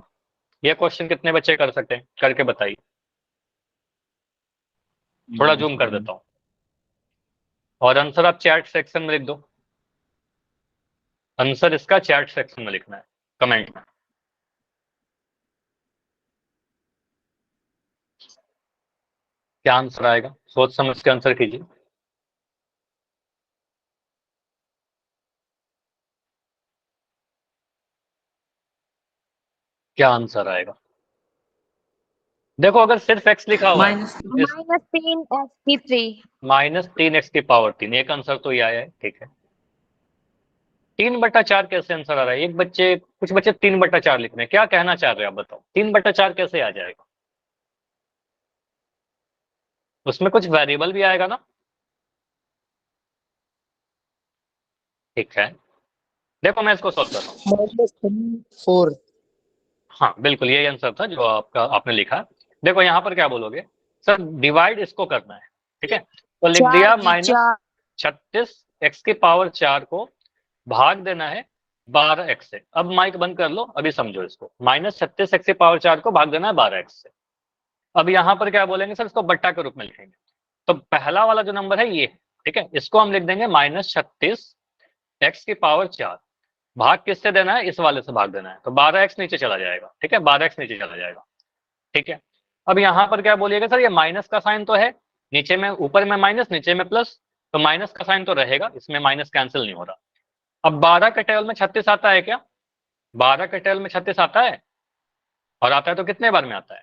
ये क्वेश्चन कितने बच्चे कर सकते हैं, करके बताइए। थोड़ा जूम कर देता हूँ, और आंसर आप चैट सेक्शन में लिख दो। आंसर इसका चैट सेक्शन में लिखना है, कमेंट में। क्या आंसर आएगा, सोच समझ के आंसर कीजिए। क्या आंसर आएगा, देखो अगर सिर्फ x लिखा हुआ है, -3x की पावर 3, एक आंसर तो ये आया है, ठीक है। 3/4 कैसे आंसर आ रहा है, कुछ बच्चे 3/4 लिख रहे हैं, क्या कहना चाह रहे हैं आप बताओ, 3/4 कैसे आ जाएगा, उसमें कुछ वेरिएबल भी आएगा ना, ठीक है। देखो मैं इसको सॉल्व कर रहा हूँ। -4। हाँ बिल्कुल यही आंसर था जो आपने लिखा। देखो यहाँ पर क्या बोलोगे, सर डिवाइड इसको करना है, ठीक है, तो लिख दिया -36 x की पावर 4 को भाग देना है 12x से। अब माइक बंद कर लो, अभी समझो इसको, -36x की पावर 4 को भाग देना है 12x से। अब यहाँ पर क्या बोलेंगे सर, इसको बट्टा के रूप में लिखेंगे। तो पहला वाला जो नंबर है ये, ठीक है, इसको हम लिख देंगे -36x की पावर 4, भाग किससे देना है, इस वाले से भाग देना है, तो 12x नीचे चला जाएगा, ठीक है, 12x नीचे चला जाएगा, ठीक है। अब यहाँ पर क्या बोलिएगा सर, ये माइनस का साइन तो है, नीचे में, ऊपर में माइनस नीचे में प्लस, तो माइनस का साइन तो रहेगा, इसमें माइनस कैंसिल नहीं हो रहा। अब 12 के टेबल में 36 आता है क्या, 12 के टेबल में 36 आता है, और आता है तो कितने बार में आता है,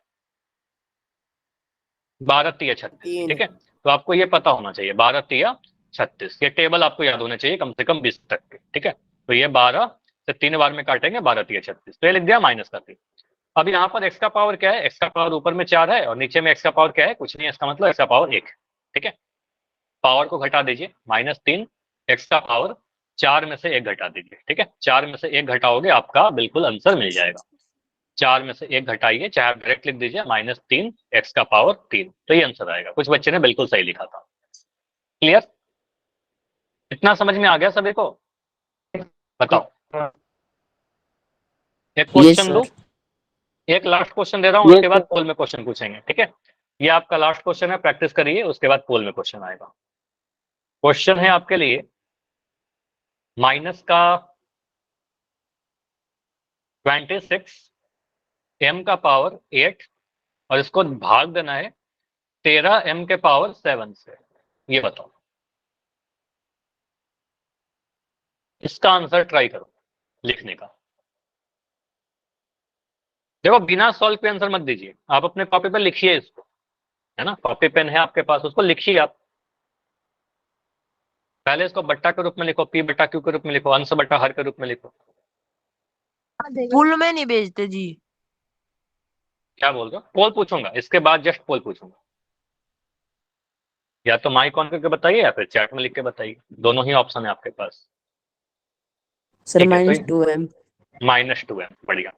12 3 36, ठीक है। तो आपको ये पता होना चाहिए 12 3 36, ये टेबल आपको याद होना चाहिए कम से कम 20 तक के, ठीक है। तो ये 12 से 3 बार में काटेंगे, 12 3 36, तो ये लिख दिया माइनस का 3। अब यहाँ पर x का पावर क्या है, x का पावर ऊपर में 4 है, और नीचे में x का पावर क्या है, कुछ नहीं है, इसका मतलब x का पावर 1, ठीक है। पावर को घटा दीजिए, -3 x का पावर 4 में से 1 घटा दीजिए, ठीक है, 4 में से 1 घटाओगे आपका बिल्कुल आंसर मिल जाएगा। 4 में से 1 घटाइए, चाहे आप डायरेक्ट लिख दीजिए -3 x का पावर 3, तो ये आंसर आएगा। कुछ बच्चे ने बिल्कुल सही लिखा था। क्लियर, इतना समझ में आ गया सभी को, बताओ। एक क्वेश्चन दो, एक लास्ट क्वेश्चन दे रहा हूँ, उसके बाद पोल में क्वेश्चन पूछेंगे, ठीक है। ये आपका लास्ट क्वेश्चन है, प्रैक्टिस करिए, उसके बाद पोल में क्वेश्चन आएगा। क्वेश्चन है आपके लिए माइनस का 26 m का पावर 8, और इसको भाग देना है 13 m के पावर 7 से। ये बताओ, इसका आंसर ट्राई करो लिखने का। देखो बिना सॉल्व पे आंसर मत दीजिए, आप अपने कॉपी पर लिखिए इसको, है ना, कॉपी पेन है आपके पास, उसको लिखिए आप। पहले इसको बट्टा के रूप में लिखो, p बट्टा q के रूप में लिखो, अंश बट्टा हर के रूप में लिखो। फुल में नहीं भेजते जी। क्या बोल रहे हो, पोल पूछूंगा इसके बाद, जस्ट पोल पूछूंगा, या तो माइक ऑन करके बताइए या फिर चैट में लिख के बताइए, दोनों ही ऑप्शन है आपके पास। सर ठीक है, तो -2m। -2m, बढ़िया।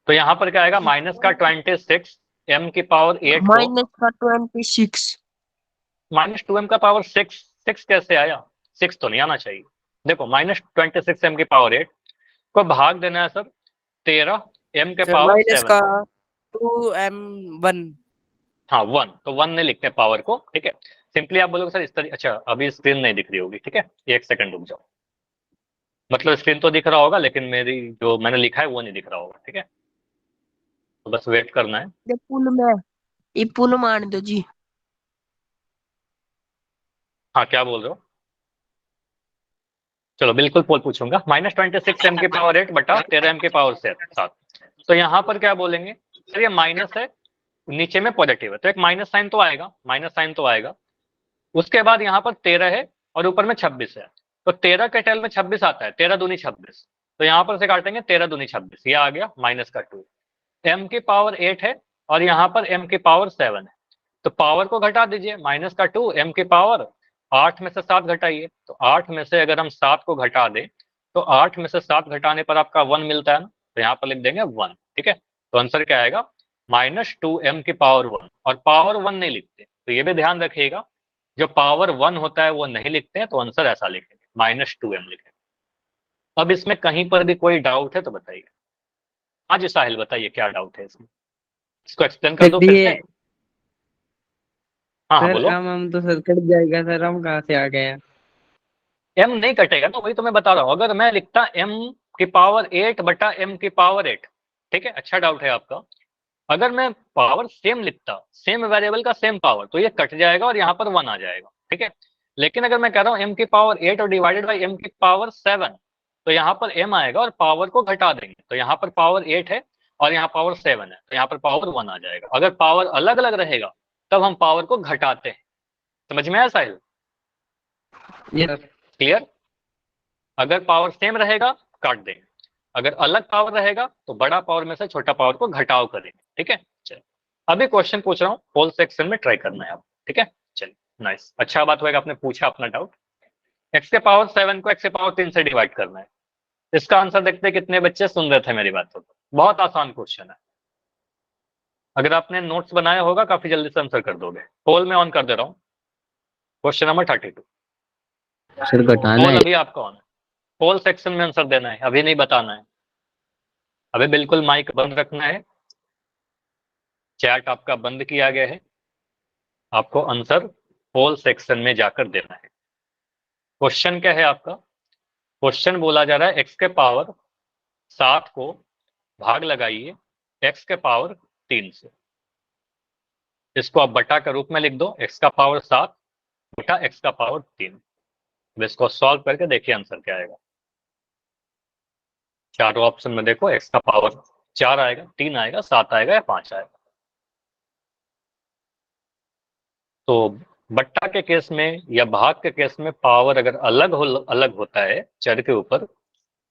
तो यहाँ पर क्या आएगा, माइनस का 26 m की पावर 8 को माइनस का 26। -2m का पावर 6 कैसे आया, 6 तो नहीं आना चाहिए। देखो -26 m की पावर 8 को भाग देना है सर 13 m के सर पावर माइनस 7 का से। 2m1। हाँ 1, तो 1 नहीं लिखते पावर को, ठीक है। सिंपली आप बोलोगे सर इस तरह, अच्छा अभी स्क्रीन नहीं दिख रही होगी, ठीक है, 1 सेकंड रुक जाओ। मतलब स्क्रीन तो दिख रहा होगा लेकिन मेरी जो मैंने लिखा है वो नहीं दिख रहा होगा, ठीक है, तो बस वेट करना है। ये पुल में, ये पुल मान दो जी। हाँ क्या बोल रहे हो, चलो बिल्कुल पोल पूछूंगा। -26 m की पावर 8 बटा 13 m की पावर 7। तो यहाँ पर क्या बोलेंगे सर, ये माइनस है, नीचे में पॉजिटिव है, तो एक माइनस साइन तो आएगा, माइनस साइन तो आएगा। उसके बाद यहाँ पर 13 है और ऊपर में 26 है, तो 13 के टेल में 26 आता है, 13 दूनी 26, तो यहाँ पर से काटेंगे 13 दूनी 26, ये आ गया -2। m की पावर 8 है और यहाँ पर m की पावर 7 है, तो पावर को घटा दीजिए, -2 m की पावर 8 में से 7 घटाइए, तो 8 में से अगर हम 7 को घटा दें तो 8 में से 7 घटाने पर आपका 1 मिलता है ना, तो यहाँ पर लिख देंगे 1, ठीक है। तो आंसर क्या आएगा, -2m की पावर 1, और पावर 1 नहीं लिखते, तो ये भी ध्यान रखिएगा, जो पावर 1 होता है वो नहीं लिखते हैं, तो आंसर ऐसा लिखेंगे, -2m लिखेंगे। अब इसमें कहीं पर भी कोई डाउट है तो बताइए। हाँ जी साहिल बताइए क्या डाउट है इसमें, इसको एक्सप्लेन कर दो सर फिर ये से। हाँ हाँ सर बोलो। हम तो सर कट जाएगा सर, हम कहाँ से आ गए? m नहीं कटेगा ना, वही तो मैं बता रहा हूँ। अगर मैं लिखता m की पावर 8 बटा m की पावर 8, ठीक है, अच्छा डाउट है आपका। अगर मैं पावर सेम लिखता, सेम वेरिएबल का सेम पावर, तो ये कट जाएगा और यहाँ पर 1 आ जाएगा, ठीक है। लेकिन अगर मैं कह रहा हूँ m की पावर 8 और डिवाइडेड बाई m की पावर 7, तो यहाँ पर m आएगा और पावर को घटा देंगे, तो यहाँ पर पावर 8 है और यहाँ पावर 7 है, तो यहाँ पर पावर 1 आ जाएगा। अगर पावर अलग अलग रहेगा तब हम पावर को घटाते हैं। समझ में आया साहिल, ये सर क्लियर। अगर पावर सेम रहेगा काट देंगे, अगर अलग पावर रहेगा तो बड़ा पावर में से छोटा पावर को घटाव करेंगे, ठीक है। चलिए अभी क्वेश्चन पूछ रहा हूँ, होल सेक्शन में ट्राई करना है आप, ठीक है। चलिए नाइस, अच्छा बात होगा आपने पूछा अपना डाउट। x के पावर 7 को x के पावर 3 से डिवाइड करना है। इसका आंसर देखते हैं कितने बच्चे सुन रहे थे मेरी बात को। बहुत आसान क्वेश्चन है, अगर आपने नोट्स बनाया होगा काफी जल्दी से आंसर कर दोगे। पोल में ऑन कर दे रहा हूँ, क्वेश्चन नंबर 32। सर घटाना पोल है। अभी आपका ऑन है, पोल सेक्शन में आंसर देना है, अभी नहीं बताना है। अभी बिल्कुल माइक बंद रखना है, चैट आपका बंद किया गया है, आपको आंसर पोल सेक्शन में जाकर देना है। क्वेश्चन क्या है आपका, क्वेश्चन बोला जा रहा है x के पावर 7 को भाग लगाइए x के पावर 3 से। इसको आप बटा के रूप में लिख दो, x का पावर 7 बटा x का पावर 3। अब इसको सॉल्व करके देखिए आंसर क्या आएगा। चारों ऑप्शन में देखो, x का पावर 4 आएगा, 3 आएगा, 7 आएगा या 5 आएगा। तो बट्टा के केस में या भाग के केस में पावर अगर अलग होता है चर के ऊपर,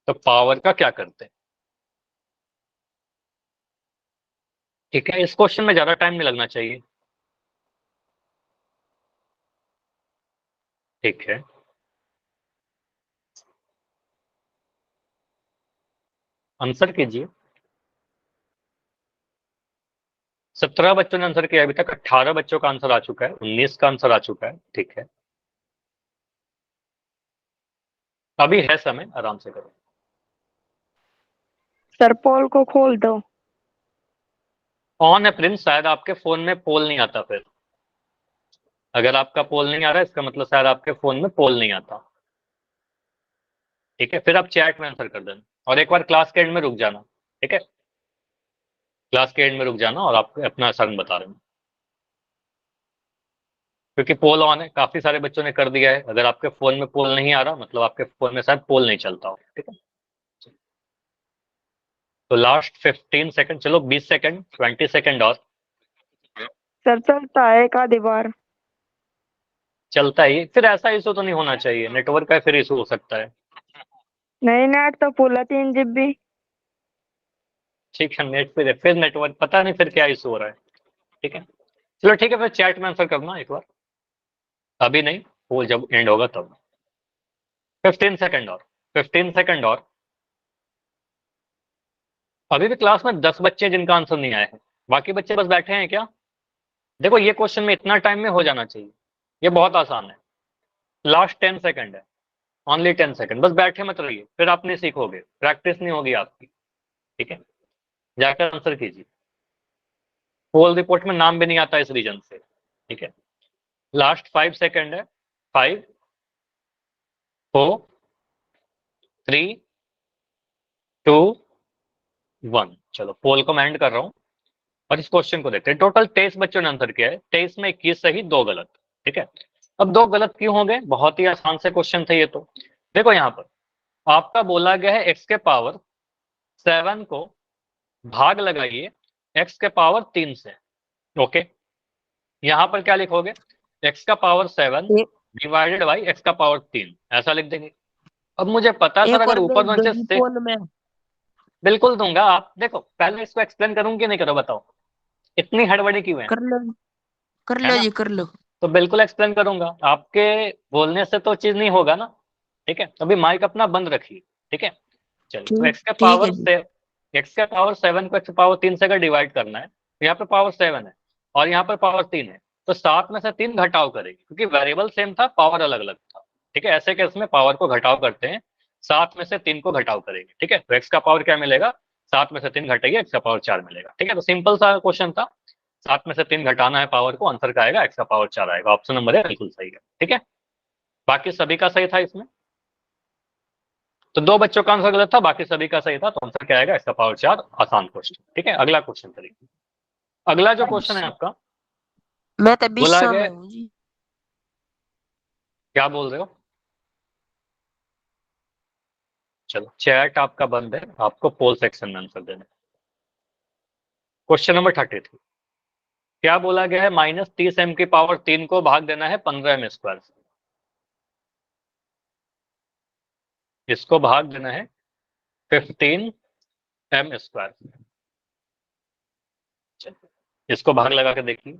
तो पावर का क्या करते हैं। ठीक है, इस क्वेश्चन में ज्यादा टाइम नहीं लगना चाहिए। ठीक है, आंसर कीजिए। 17 बच्चों ने आंसर किया, अभी तक 18 बच्चों का आंसर आ चुका है, 19 का आंसर आ चुका है। ठीक है, अभी है समय, आराम से करो। सर पोल को खोल दो। ऑन है प्रिंस, शायद आपके फोन में पोल नहीं आता। फिर अगर आपका पोल नहीं आ रहा है इसका मतलब शायद आपके फोन में पोल नहीं आता। ठीक है, फिर आप चैट में आंसर कर देना और एक बार क्लास के एंड में रुक जाना। ठीक है, क्लास के एंड में रुक जाना और आप अपना आंसर बता रहे हैं, क्योंकि पोल ऑन है, काफी सारे बच्चों ने कर दिया है। अगर आपके फोन में पोल नहीं आ रहा मतलब आपके फोन में शायद पोल नहीं चलता हो। ठीक है, तो लास्ट 15 सेकंड, चलो 20 सेकंड, 20 सेकंड और। सर चलता है एक आधी बार। चलता ही, फिर ऐसा इशू तो नहीं होना चाहिए, नेटवर्क का फिर इशू हो सकता है। नहीं नेट तो फुल है 3 GB। ठीक है, नेट फिर नेटवर्क पता नहीं फिर क्या इशू हो रहा है। ठीक है, चलो ठीक है, फिर चैट में आंसर करना एक बार, अभी नहीं, वो जब एंड होगा तब। 15 सेकंड और, 15 सेकंड और। अभी भी क्लास में 10 बच्चे जिनका आंसर नहीं आया है, बाकी बच्चे बस बैठे हैं क्या? देखो ये क्वेश्चन में इतना टाइम में हो जाना चाहिए, ये बहुत आसान है। लास्ट 10 सेकंड है, ओनली 10 सेकंड, बस बैठे मत रहिए, फिर आप नहीं सीखोगे, प्रैक्टिस नहीं होगी आपकी। ठीक है, जाकर आंसर कीजिए। पोल रिपोर्ट में नाम भी नहीं आता इस रीजन से। ठीक है, लास्ट 5 सेकंड है। 5 4 3 2 1। चलो पोल को मैं एंड कर रहा हूँ और इस क्वेश्चन को देखते हैं। टोटल 23 बच्चों ने आंसर किया है, 23 में 21 सही 2 गलत। ठीक है, अब 2 गलत क्यों हो गए? बहुत ही आसान से क्वेश्चन थे ये तो। देखो यहाँ पर आपका बोला गया है x के पावर 7 को भाग लगाइए x के पावर 3 से। ओके, यहाँ पर क्या लिखोगे? x का पावर 7 एक डिवाइडेड बाई x का पावर 3, ऐसा लिख देंगे। अब मुझे पता है सर, एक अगर और ऊपर भेज दो नीचे जी से पोल में। बिल्कुल दूंगा। आप देखो पहले इसको एक्सप्लेन करूँ कि नहीं करो, बताओ इतनी हड़बड़ी क्यों है? कर है लो ना, जी, कर लो। तो बिल्कुल एक्सप्लेन करूंगा, आपके बोलने से तो चीज नहीं होगा ना। ठीक है, अभी माइक अपना बंद रखिए। ठीक है, चलिए तो ठीक एक्स का ठीक है पावर जी। से एक्स का पावर 7 को एक्स पावर 3 से अगर डिवाइड करना है, तो यहाँ पे पावर 7 है और यहाँ पर पावर 3 है, तो 7 में से 3 घटाव करेंगे, क्योंकि वेरिएबल सेम था, पावर अलग अलग था। ठीक है, ऐसे केस में पावर को घटाव करते हैं, 7 में से 3 को घटाव करेंगे। ठीक है, तो एक्स का पावर क्या मिलेगा? 7 में से 3 घटाइए, एक्स का पावर 4 मिलेगा। ठीक है, तो सिंपल सा क्वेश्चन था। 7 में से 3 घटाना है पावर को, आंसर का आएगा एक्स का पावर 4 आएगा। ऑप्शन नंबर है बिल्कुल सही है। ठीक है, बाकी सभी का सही था इसमें, तो 2 बच्चों का आंसर गलत था, बाकी सभी का सही था, तो आंसर क्या आएगा? एक्स का पावर 4। आसान क्वेश्चन। ठीक है, अगला क्वेश्चन करिए। अगला जो क्वेश्चन है आपका, मैं तो बोला बिस्सा गया, में हूँ जी। क्या बोल रहे हो? चलो चैट आपका बंद है, आपको पोल सेक्शन में आंसर देना है। क्वेश्चन नंबर 33, क्या बोला गया है? -30m की पावर 3 को भाग देना है 15m स्क्वायर से। इसको भाग देना है 15m स्क्वायर। इसको भाग लगा के देखिए,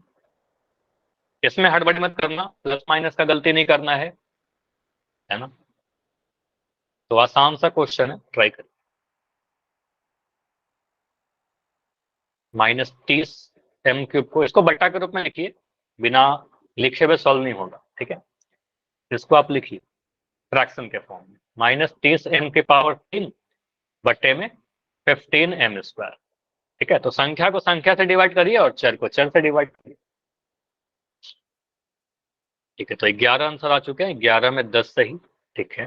इसमें हड़बड़ी मत करना, प्लस माइनस का गलती नहीं करना है ना। तो आसान सा क्वेश्चन है, ट्राई करिए। -30m³ को इसको बट्टा के रूप में लिखिए, बिना लिखे हुए सॉल्व नहीं होगा। ठीक है, इसको आप लिखिए फ्रैक्शन के फॉर्म में, -30m की पावर 3 बट्टे में 15m स्क्वायर। ठीक है, तो संख्या को संख्या से डिवाइड करिए और चर को चर से डिवाइड करिए। ठीक है, तो 11 आंसर आ चुके हैं, 11 में 10 सही। ठीक है,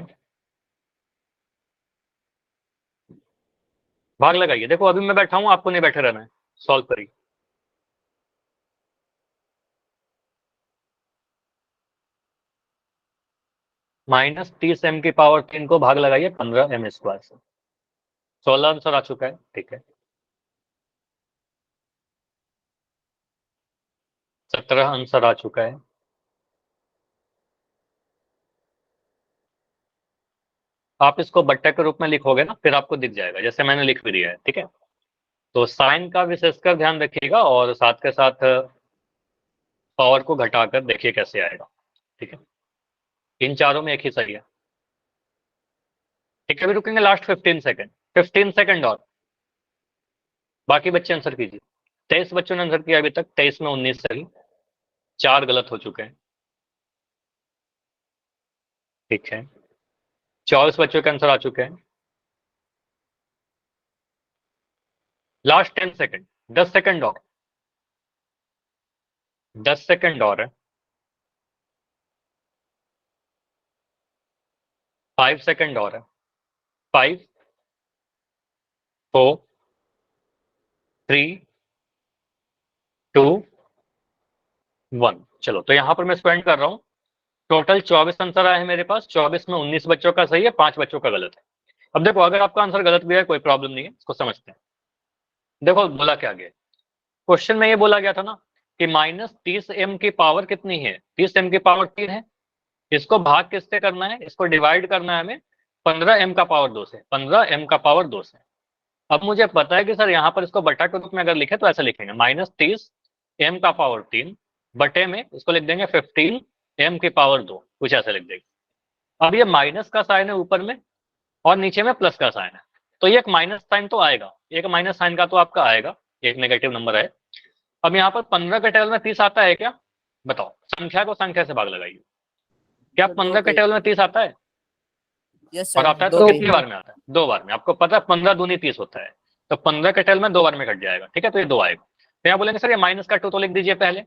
भाग लगाइए। देखो अभी मैं बैठा हूं, आपको नहीं बैठे रहना है, सॉल्व करिए। -30m की पावर 3 को भाग लगाइए 15m स्क्वायर से। 16 आंसर आ चुका है। ठीक है, 17 आंसर आ चुका है। आप इसको बट्टे के रूप में लिखोगे ना, फिर आपको दिख जाएगा, जैसे मैंने लिख भी दिया है। ठीक है, तो साइन का विशेषकर ध्यान रखिएगा और साथ के साथ पावर को घटाकर देखिए कैसे आएगा। ठीक है, इन चारों में एक ही सही है। ठीक है, अभी रुकेंगे लास्ट 15 सेकंड, 15 सेकंड और बाकी बच्चे आंसर कीजिए। 23 बच्चों ने आंसर किया अभी तक, 23 में 19 सही, 4 गलत हो चुके हैं। ठीक है, 24 बच्चों के आंसर आ चुके हैं। लास्ट 10 सेकंड, 10 सेकंड और, 10 सेकंड और है। 5 सेकंड और है। 5 4 3 2 1। चलो तो यहां पर मैं स्पेंड कर रहा हूं। टोटल 24 आंसर आए हैं मेरे पास, 24 में 19 बच्चों का सही है, 5 बच्चों का गलत है। अब देखो अगर आपका आंसर गलत भी है कोई प्रॉब्लम नहीं है, इसको समझते हैं। देखो बोला क्या गया, क्वेश्चन में ये बोला गया था ना कि -30m की पावर कितनी है? 30m की पावर 3 है। इसको भाग किससे करना है? इसको डिवाइड करना है हमें 15m का पावर 2 से, 15m का पावर 2 से। अब मुझे पता है कि सर यहाँ पर इसको बटा के रूप में अगर लिखे तो ऐसा लिखेंगे, -30m का पावर 3 बटे में इसको लिख देंगे 15m की पावर 2, कुछ ऐसा लिख देंगे। अब ये माइनस का साइन है ऊपर में और नीचे में प्लस का साइन है, तो ये एक माइनस साइन तो आएगा, एक माइनस साइन का तो आपका आएगा, एक नेगेटिव नंबर है। अब यहाँ पर 15 के टेबल में 30 आता है क्या? बताओ, संख्या को संख्या से भाग लगाइए। क्या 15 के टेबल में 30 आता है? यस और सर, आता है दो तो पे। कितनी बार में आता है? 2 बार में। आपको पता है 15 दूनी 30 होता है, तो 15 के टेबल में 2 बार में कट जाएगा, ठीक है, तो ये 2 आएगा। तो यहाँ बोलेंगे सर ये माइनस का 2 तो लिख दीजिए पहले।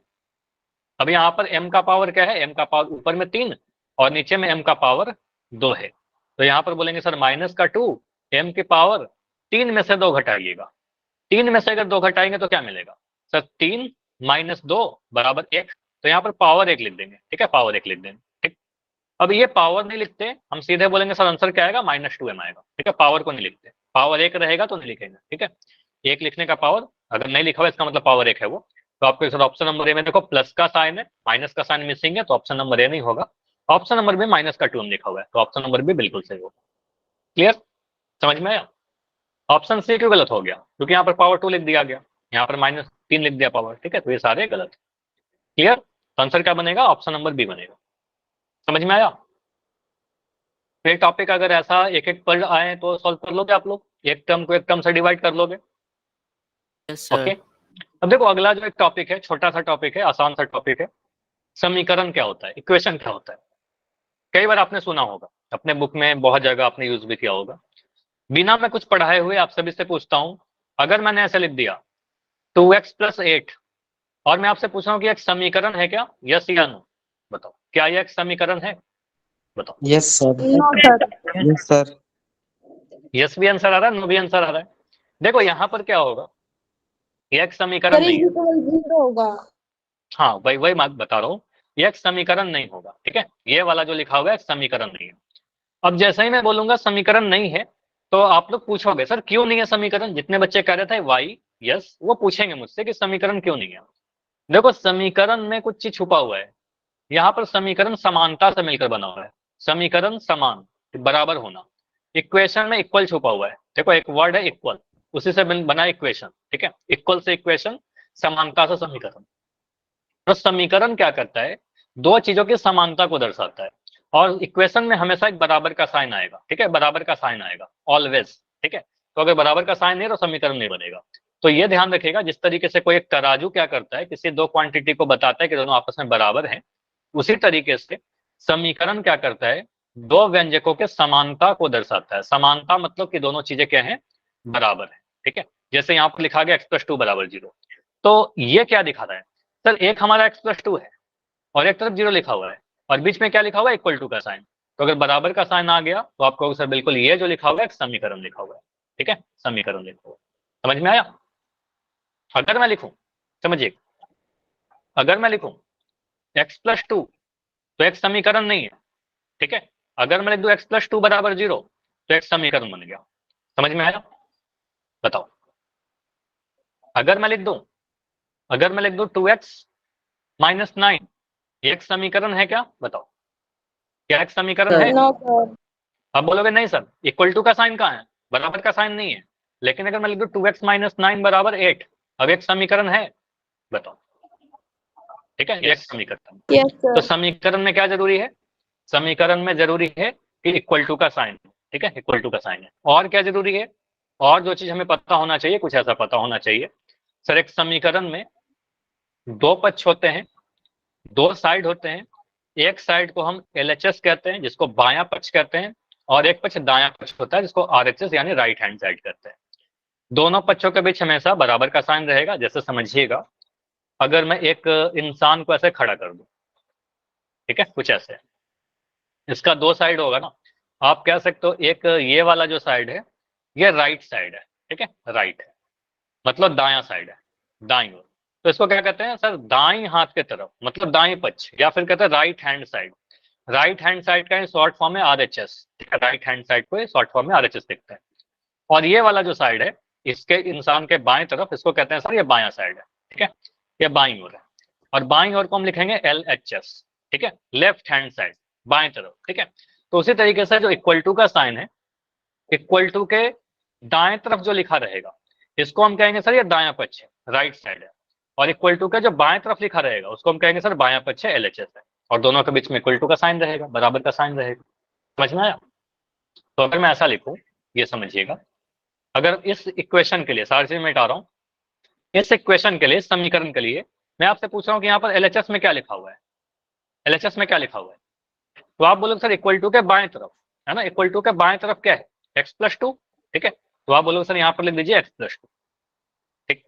अब यहाँ पर m का पावर क्या है? m का पावर ऊपर में 3 और नीचे में m का पावर 2 है, तो यहाँ पर बोलेंगे सर माइनस का 2, m की पावर 3 में से 2 घटाइएगा। 3 में से अगर 2 घटाएंगे तो क्या मिलेगा सर? 3 माइनस 2 बराबर 1, तो यहाँ पर पावर 1 लिख देंगे, ठीक है, पावर 1 लिख देंगे, ठीक। अब ये पावर नहीं लिखते, हम सीधे बोलेंगे सर आंसर क्या आएगा? -2m आएगा, ठीक है, पावर को नहीं लिखते, पावर 1 रहेगा तो नहीं लिखेंगे, ठीक है। 1 लिखने का पावर अगर नहीं लिखा हुआ इसका मतलब पावर 1 है वो। तो आपके सर ऑप्शन नंबर ए में देखो प्लस का साइन है, माइनस का साइन मिसिंग है, तो ऑप्शन नंबर ए नहीं होगा। ऑप्शन नंबर बी माइनस का 2m लिखा हुआ है, तो ऑप्शन नंबर बी बिल्कुल सही होगा। क्लियर, समझ में आया? ऑप्शन सी क्यों गलत हो गया? क्योंकि यहाँ पर पावर 2 लिख दिया गया, यहाँ पर -3 लिख दिया पावर, ठीक है, तो ये सारे गलत। क्लियर, तो आंसर क्या बनेगा? ऑप्शन नंबर बी बनेगा। समझ में आया? एक टॉपिक अगर ऐसा एक एक पढ़ आए तो सॉल्व कर लोगे आप लोग, एक टर्म को एक टर्म से डिवाइड कर लोगे। Yes sir. ओके, अब देखो अगला जो एक टॉपिक है, छोटा सा टॉपिक है, आसान सा टॉपिक है, समीकरण क्या होता है, इक्वेशन क्या होता है। कई बार आपने सुना होगा, अपने बुक में बहुत जगह आपने यूज भी किया होगा। बिना मैं कुछ पढ़ाए हुए आप सभी से पूछता हूं, अगर मैंने ऐसे लिख दिया 2x + 8 और मैं आपसे पूछ रहा हूँ कि एक समीकरण है क्या? यस या नो, बताओ, क्या यह एक समीकरण है? बताओ। Yes sir. No sir. Yes sir. Yes भी आंसर आ रहा है, नो भी आंसर आ रहा है। देखो यहाँ पर क्या होगा, ये एक समीकरण नहीं है। जीरो होगा। हाँ वही वही मैं बता रहा हूँ, ये एक समीकरण नहीं होगा, ठीक है, ये वाला जो लिखा हुआ है एक समीकरण नहीं है। अब जैसे ही मैं बोलूंगा समीकरण नहीं है, तो आप लोग पूछोगे सर क्यों नहीं है समीकरण? जितने बच्चे कह रहे थे वाई यस, वो पूछेंगे मुझसे कि समीकरण क्यों नहीं है। देखो समीकरण में कुछ चीज छुपा हुआ है। यहाँ पर समीकरण समानता से मिलकर बना हुआ है, समीकरण समान, बराबर होना। इक्वेशन में इक्वल छुपा हुआ है, देखो एक वर्ड है इक्वल, उसी से बना इक्वेशन, ठीक है, इक्वल से इक्वेशन, समानता से समीकरण। तो समीकरण क्या करता है? दो चीजों की समानता को दर्शाता है, और इक्वेशन में हमेशा एक बराबर का साइन आएगा, ठीक है, बराबर का साइन आएगा ऑलवेज, ठीक है। तो अगर बराबर का साइन नहीं तो समीकरण नहीं बनेगा। तो ये ध्यान रखिएगा, जिस तरीके से कोई एक तराजू क्या करता है, किसी दो क्वांटिटी को बताता है कि दोनों आपस में बराबर हैं, उसी तरीके से समीकरण क्या करता है? दो व्यंजकों के समानता को दर्शाता है। समानता मतलब कि दोनों चीजें क्या हैं? बराबर है, ठीक है। जैसे यहाँ पर लिखा गया x + 2 = 0, तो ये क्या दिखा रहा है सर? एक हमारा x + 2 है और एक तरफ 0 लिखा हुआ है, और बीच में क्या लिखा हुआ है? = का साइन। तो अगर बराबर का साइन आ गया तो आपको सर बिल्कुल ये जो लिखा हुआ है एक समीकरण लिखा हुआ है, ठीक है, समीकरण लिखा हुआ है। समझ में आया? अगर मैं लिखूं, समझिए, अगर मैं लिखूं x + 2 तो एक समीकरण नहीं है, ठीक है। अगर मैं लिख दूं x + 2 = 0 तो एक समीकरण बन गया। समझ में आया? बताओ, अगर मैं लिख दूं 2x - 9, ये एक समीकरण है क्या? बताओ, क्या एक समीकरण है? No sir. अब बोलोगे नहीं सर, = का साइन कहाँ है? बराबर का साइन नहीं है। लेकिन अगर मैं लिख दूं 2x - 9 = 8, अब एक समीकरण है, बताओ, ठीक है, एक समीकरण। यस तो सर। समीकरण में क्या जरूरी है? समीकरण में जरूरी है कि = का साइन, ठीक है, = का साइन है। और क्या जरूरी है? और जो चीज हमें पता होना चाहिए, कुछ ऐसा पता होना चाहिए सर, एक समीकरण में दो पक्ष होते हैं, दो साइड होते हैं। एक साइड को हम LHS कहते हैं, जिसको बायां पक्ष कहते हैं, और एक पक्ष दायां पक्ष होता है, जिसको RHS यानी राइट हैंड साइड कहते हैं। दोनों पक्षों के बीच हमेशा बराबर का साइन रहेगा। जैसे समझिएगा, अगर मैं एक इंसान को ऐसे खड़ा कर दूं, ठीक है, कुछ ऐसे, इसका दो साइड होगा ना, आप कह सकते हो एक ये वाला जो साइड है ये राइट साइड है, ठीक है, राइट है, मतलब दायां साइड है, दाईं ओर। तो इसको क्या कहते हैं सर? दाईं हाथ के तरफ, मतलब दाईं पक्ष, या फिर कहते हैं right hand side. Right hand side का शॉर्ट फॉर्म है RHS, ठीक है, राइट हैंड साइड को शॉर्ट फॉर्म में RHS लिखते हैं। और ये वाला जो साइड है, इसके इंसान के बाएं तरफ, इसको कहते हैं सर ये बायां साइड है, ठीक है, ये बाईं ओर है। और बाईं ओर को हम लिखेंगे LHS, ठीक है, लेफ्ट हैंड साइड, बाएं तरफ, ठीक है। तो उसी तरीके से जो = का साइन है, = के दाएं तरफ जो लिखा रहेगा, इसको हम कहेंगे सर ये दायां पक्ष है, राइट साइड है। और = का जो बाएं तरफ लिखा रहेगा, उसको हम कहेंगे सर बायां पक्ष है, LHS है। और दोनों के बीच में = का साइन रहेगा, बराबर का साइन रहेगा। समझ में आया? तो अगर मैं ऐसा लिखूं, ये समझिएगा, अगर इस इक्वेशन के लिए, सारी चीज मैं हटा रहा हूँ, इस इक्वेशन के लिए, इस समीकरण के लिए मैं आपसे पूछ रहा हूँ कि यहाँ पर एलएचएस में क्या लिखा हुआ है, एलएचएस में क्या लिखा हुआ है, तो आप बोलोगे सर इक्वल टू के बाएं तरफ, है ना, इक्वल टू के बाएं तरफ क्या है, x+2, ठीक है, तो आप बोलोगे सर यहाँ पर लिख दीजिए x+2, ठीक।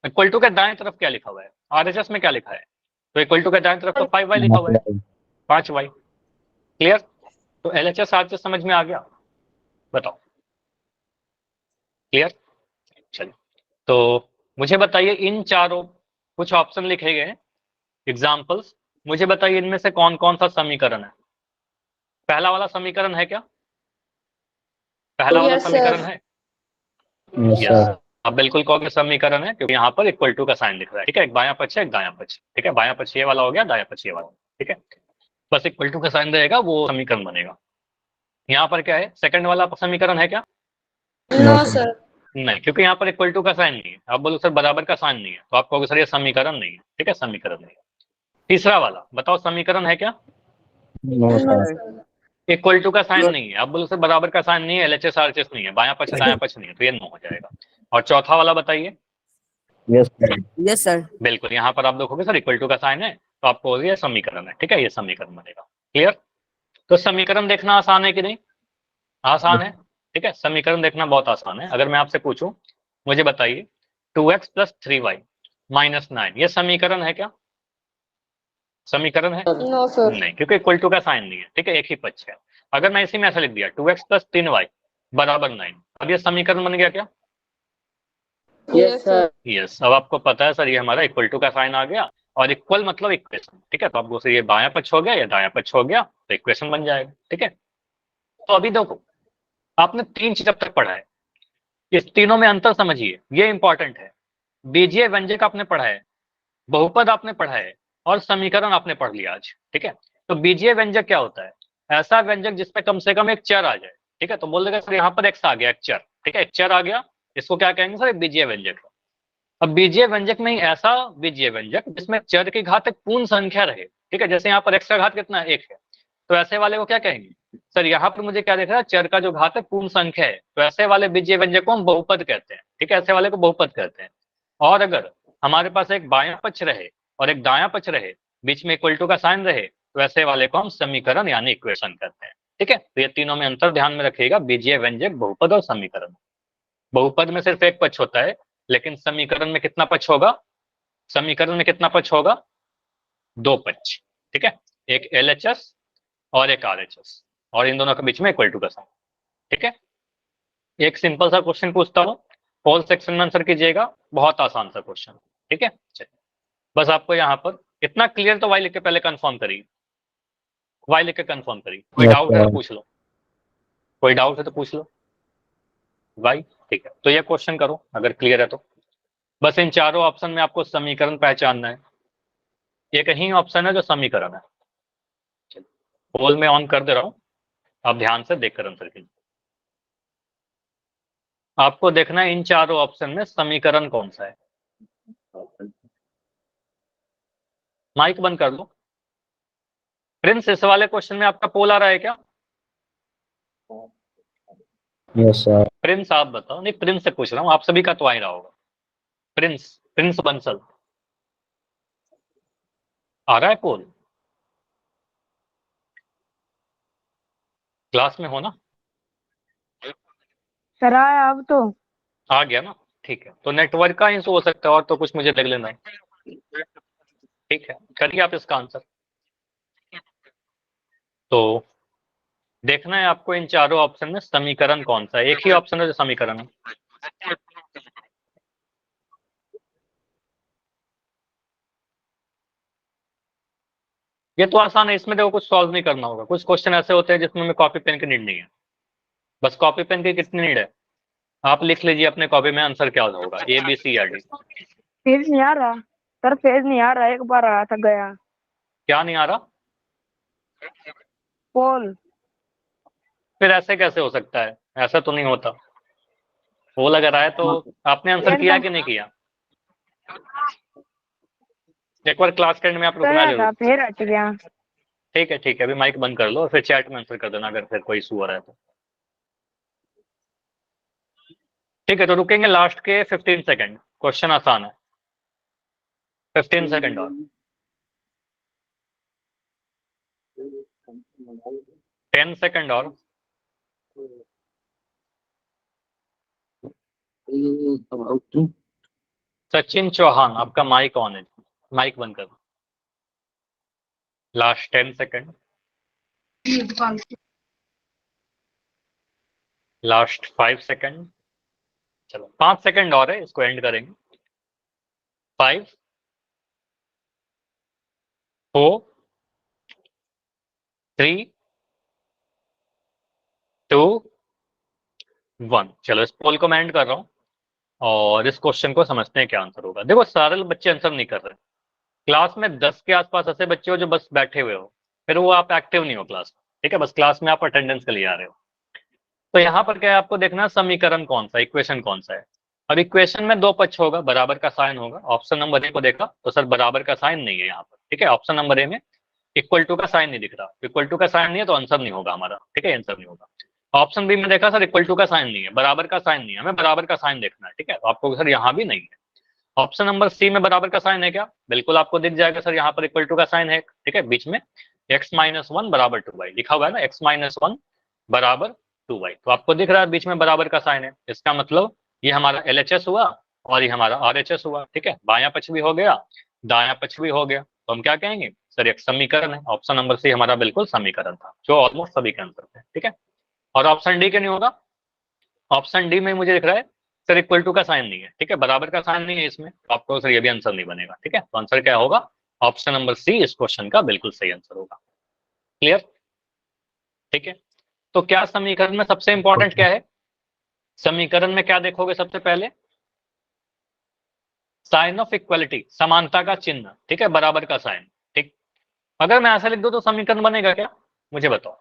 इक्वल टू के दाएं तरफ क्या लिखा हुआ है, आरएचएस में क्या लिखा है, तो इक्वल टू के दाएं तरफ तो 5y लिखा हुआ है, 5y, क्लियर। तो एलएचएस आरएचएस समझ में आ गया, बताओ, क्लियर। चलिए, तो मुझे बताइए इन चारों, कुछ ऑप्शन लिखे गए हैं एग्जाम्पल्स, मुझे बताइए इनमें से कौन कौन सा समीकरण है। पहला वाला समीकरण है क्या, पहला वाला समीकरण है, यस, आप बिल्कुल कहोगे समीकरण है, क्योंकि यहाँ पर इक्वल टू का साइन दिख रहा है, ठीक है, एक बायां पक्ष है, एक दायां पक्ष, ठीक है, बायां पक्ष ये वाला हो गया, दायां पक्ष ये वाला, ठीक है, बस इक्वल टू का साइन रहेगा, वो समीकरण बनेगा। यहाँ पर क्या है, सेकंड वाला समीकरण है क्या, नो सर। नहीं, क्योंकि यहाँ पर इक्वल टू का साइन नहीं है, आप बोलो सर बराबर का साइन नहीं है, तो आप कहोगे सर ये समीकरण नहीं है, ठीक है, समीकरण नहीं है। तीसरा वाला बताओ समीकरण है क्या, इक्वल टू का साइन नहीं है, आप बोलो सर बराबर का साइन नहीं है, एलएचएस आरएचएस नहीं है, बायां पक्ष दायां पक्ष नहीं है, तो ये नो हो जाएगा। और चौथा वाला बताइए, Yes, sir. बिल्कुल, यहाँ पर आप देखोगे सर इक्वल टू का साइन है, तो आपको ये समीकरण है, ठीक है, ये समीकरण बनेगा, क्लियर। तो समीकरण देखना आसान है कि नहीं, आसान है, ठीक है, समीकरण देखना बहुत आसान है। अगर मैं आपसे पूछूं, मुझे बताइए 2x + 3y - 9, ये समीकरण है क्या, समीकरण है, नो सर। नहीं, क्योंकि इक्वल टू का साइन नहीं है, ठीक है, एक ही पक्ष है। अगर मैं इसी में ऐसा लिख दिया 2x + 3y = 9, अब ये समीकरण बन गया क्या, यस सर। यस, अब आपको पता है सर ये हमारा इक्वल टू का साइन आ गया, और इक्वल मतलब इक्वेशन, ठीक है, तो आपको ये बायां पक्ष हो गया या दायां पक्ष हो गया, तो इक्वेशन बन जाएगा, ठीक है। तो अभी देखो, आपने 3 चीज अब तक पढ़ा है, इस तीनों में अंतर समझिए, ये इंपॉर्टेंट है। बीजीय व्यंजक आपने पढ़ा है, बहुपद आपने पढ़ा है, और समीकरण आपने पढ़ लिया आज, ठीक है। तो बीजीय व्यंजक क्या होता है, ऐसा व्यंजक जिसमें कम से कम एक चर आ जाए, ठीक है, तो बोल देगा सर यहाँ पर x आ गया, एक चर, ठीक है, एक चर आ गया, इसको क्या कहेंगे सर, बीजीय व्यंजक। अब बीजीय व्यंजक में ही ऐसा बीजीय व्यंजक जिसमें चर की घात एक पूर्ण संख्या रहे, ठीक है, जैसे यहाँ पर x का घात कितना है, 1 है, तो ऐसे वाले को क्या कहेंगे सर, यहाँ पर मुझे क्या दिख रहा है, चर का जो घात है पूर्ण संख्या है, तो ऐसे वाले बीजीय व्यंजक को हम बहुपद कहते हैं, ठीक है, ऐसे वाले को बहुपद कहते हैं। और अगर हमारे पास एक बायां पक्ष रहे और एक दायां पक्ष रहे, बीच में इक्वल टू का साइन रहे, तो ऐसे वाले को हम समीकरण यानी इक्वेशन कहते हैं, ठीक है। तो ये तीनों में अंतर ध्यान में रखिएगा, बीजीय व्यंजक, बहुपद और समीकरण। बहुपद में सिर्फ एक पक्ष होता है, लेकिन समीकरण में कितना पक्ष होगा, समीकरण में कितना पक्ष होगा, 2 पक्ष, ठीक है, एक एलएचएस और एक आरएचएस, और इन दोनों के बीच में इक्वल टू का साइन, ठीक है। एक सिंपल सा क्वेश्चन पूछता हूँ, होल सेक्शन में आंसर कीजिएगा, बहुत आसान सा क्वेश्चन, ठीक है। चलिए, बस आपको यहाँ पर इतना क्लियर तो वाई लिख के पहले कंफर्म करिए, वाई लिख के कंफर्म करिए, कोई डाउट है तो पूछ लो, कोई डाउट है तो पूछ लो, वाई, ठीक है। तो ये क्वेश्चन करो अगर क्लियर है तो। बस इन चारों ऑप्शन में आपको समीकरण पहचानना है, एक ही ऑप्शन है जो समीकरण है। होल में ऑन कर दे रहा हूं, आप ध्यान से देखकर आंसर कीजिए। आपको देखना है इन चारों ऑप्शन में समीकरण कौन सा है। माइक बंद कर लो। प्रिंस, इस वाले क्वेश्चन में आपका पोल आ रहा है क्या? Yes sir. प्रिंस आप बताओ, नहीं प्रिंस से पूछ रहा हूँ, आप सभी का तो आ ही रहा होगा। प्रिंस, प्रिंस बंसल, आ रहा है पोल? क्लास में हो ना? सर आया अब तो। आ गया ना, ठीक है। तो नेटवर्क का इशू हो सकता है, और तो कुछ मुझे देख लेना है, ठीक है, करिए आप इसका आंसर। तो देखना है आपको इन चारों ऑप्शन में समीकरण कौन सा है, एक ही ऑप्शन है जो समीकरण है। ये तो आसान है, इसमें देखो कुछ सॉल्व नहीं करना होगा। कुछ क्वेश्चन ऐसे होते हैं जिसमें हमें कॉपी पेन की नीड नहीं है, बस कॉपी पेन की कितनी नीड है, आप लिख लीजिए अपने कॉपी में आंसर क्या होगा, ए बी सी या डी। फिर नहीं आ रहा सर, फेज नहीं आ रहा, एक बार आया था गया। क्या नहीं आ रहा? पोल। फिर ऐसे कैसे हो सकता है, ऐसा तो नहीं होता। वो लग रहा है तो आपने आंसर किया कि नहीं किया? एक बार क्लास के एंड में आप रुकना गया था, जरूर। फिर हट गया। ठीक है ठीक है, अभी माइक बंद कर लो और फिर चैट में आंसर कर देना अगर फिर कोई इशू हो रहा है तो। ठीक है, तो रुकेंगे लास्ट के 15 सेकंड, क्वेश्चन आसान है। 15 सेकंड और 10 सेकंड और सचिन चौहान, आपका माइक ऑन है, माइक बंद कर। लास्ट 10 सेकंड, लास्ट 5 सेकंड, चलो 5 सेकंड और है, इसको एंड करेंगे। 5 4 3 2 1। चलो इस पोल को मैं एंड कर रहा हूँ और इस क्वेश्चन को समझते हैं क्या आंसर होगा। देखो सारे बच्चे आंसर नहीं कर रहे, क्लास में 10 के आसपास ऐसे बच्चे हो जो बस बैठे हुए हो, फिर वो आप एक्टिव नहीं हो क्लास में, ठीक है, बस क्लास में आप अटेंडेंस के लिए आ रहे हो। तो यहाँ पर क्या है, आपको देखना समीकरण कौन सा, इक्वेशन कौन सा है। अब इक्वेशन में दो पक्ष होगा, बराबर का साइन होगा। ऑप्शन नंबर ए को देखा तो सर बराबर का साइन नहीं है यहाँ पर, ठीक है। ऑप्शन नंबर ए में इक्वल टू का साइन नहीं दिख रहा, इक्वल टू का साइन नहीं है तो आंसर नहीं होगा हमारा, ठीक है, आंसर नहीं होगा। ऑप्शन बी में देखा सर इक्वल टू का साइन नहीं है, बराबर का साइन नहीं है, हमें बराबर का साइन देखना है, ठीक है, तो आपको सर यहाँ भी नहीं है। ऑप्शन नंबर सी में बराबर का साइन है क्या, बिल्कुल आपको दिख जाएगा सर, यहाँ पर इक्वल टू का साइन है, ठीक है, बीच में x-1 बराबर 2y लिखा हुआ है ना, x-1 बराबर 2y, तो आपको दिख रहा है बीच में बराबर का साइन है। इसका मतलब ये हमारा LHS हुआ और ये हमारा RHS हुआ, ठीक है, बायां पक्ष भी हो गया, दायां पक्ष भी हो गया, तो हम क्या कहेंगे सर एक समीकरण है। ऑप्शन नंबर सी हमारा बिल्कुल समीकरण था, जो ऑलमोस्ट सभी के आंसर थे, ठीक है। और ऑप्शन डी के नहीं होगा, ऑप्शन डी में मुझे दिख रहा है सर इक्वल टू का साइन नहीं है, ठीक है, बराबर का साइन नहीं है इसमें, तो आपको सर ये भी आंसर नहीं बनेगा, ठीक है। तो आंसर क्या होगा, ऑप्शन नंबर सी इस क्वेश्चन का बिल्कुल सही आंसर होगा। क्लियर, ठीक है। तो क्या समीकरण में सबसे इंपॉर्टेंट क्या है, समीकरण में क्या देखोगे सबसे पहले, साइन ऑफ इक्वलिटी, समानता का चिन्ह, ठीक है, बराबर का साइन, ठीक। अगर मैं ऐसा लिख दूं तो समीकरण बनेगा क्या, मुझे बताओ।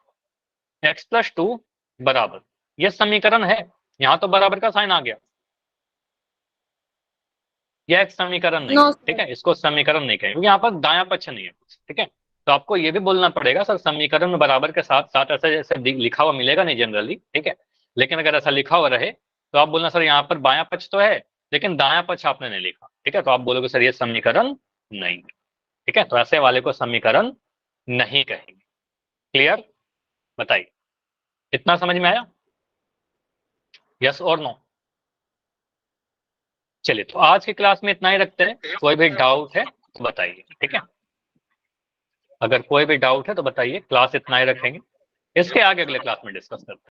x+2 बराबर, ये समीकरण है, यहां तो बराबर का साइन आ गया, यह एक समीकरण नहीं है, ठीक है, इसको समीकरण नहीं कहेंगे क्योंकि यहाँ पर दायां पक्ष नहीं है, ठीक है। तो आपको ये भी बोलना पड़ेगा सर समीकरण में बराबर के साथ साथ ऐसा जैसे लिखा हुआ मिलेगा नहीं जनरली, ठीक है, लेकिन अगर ऐसा लिखा हुआ रहे तो आप बोलना सर यहाँ पर बायां पक्ष तो है लेकिन दायां पक्ष आपने नहीं लिखा, ठीक है, तो आप बोलोगे सर ये समीकरण नहीं, ठीक है, तो ऐसे वाले को समीकरण नहीं कहेंगे। क्लियर, बताइए, इतना समझ में आया, यस और नो। चलिए तो आज की क्लास में इतना ही रखते हैं, कोई भी डाउट है तो बताइए, ठीक है, अगर कोई भी डाउट है तो बताइए, क्लास इतना ही रखेंगे, इसके आगे अगले क्लास में डिस्कस करते हैं।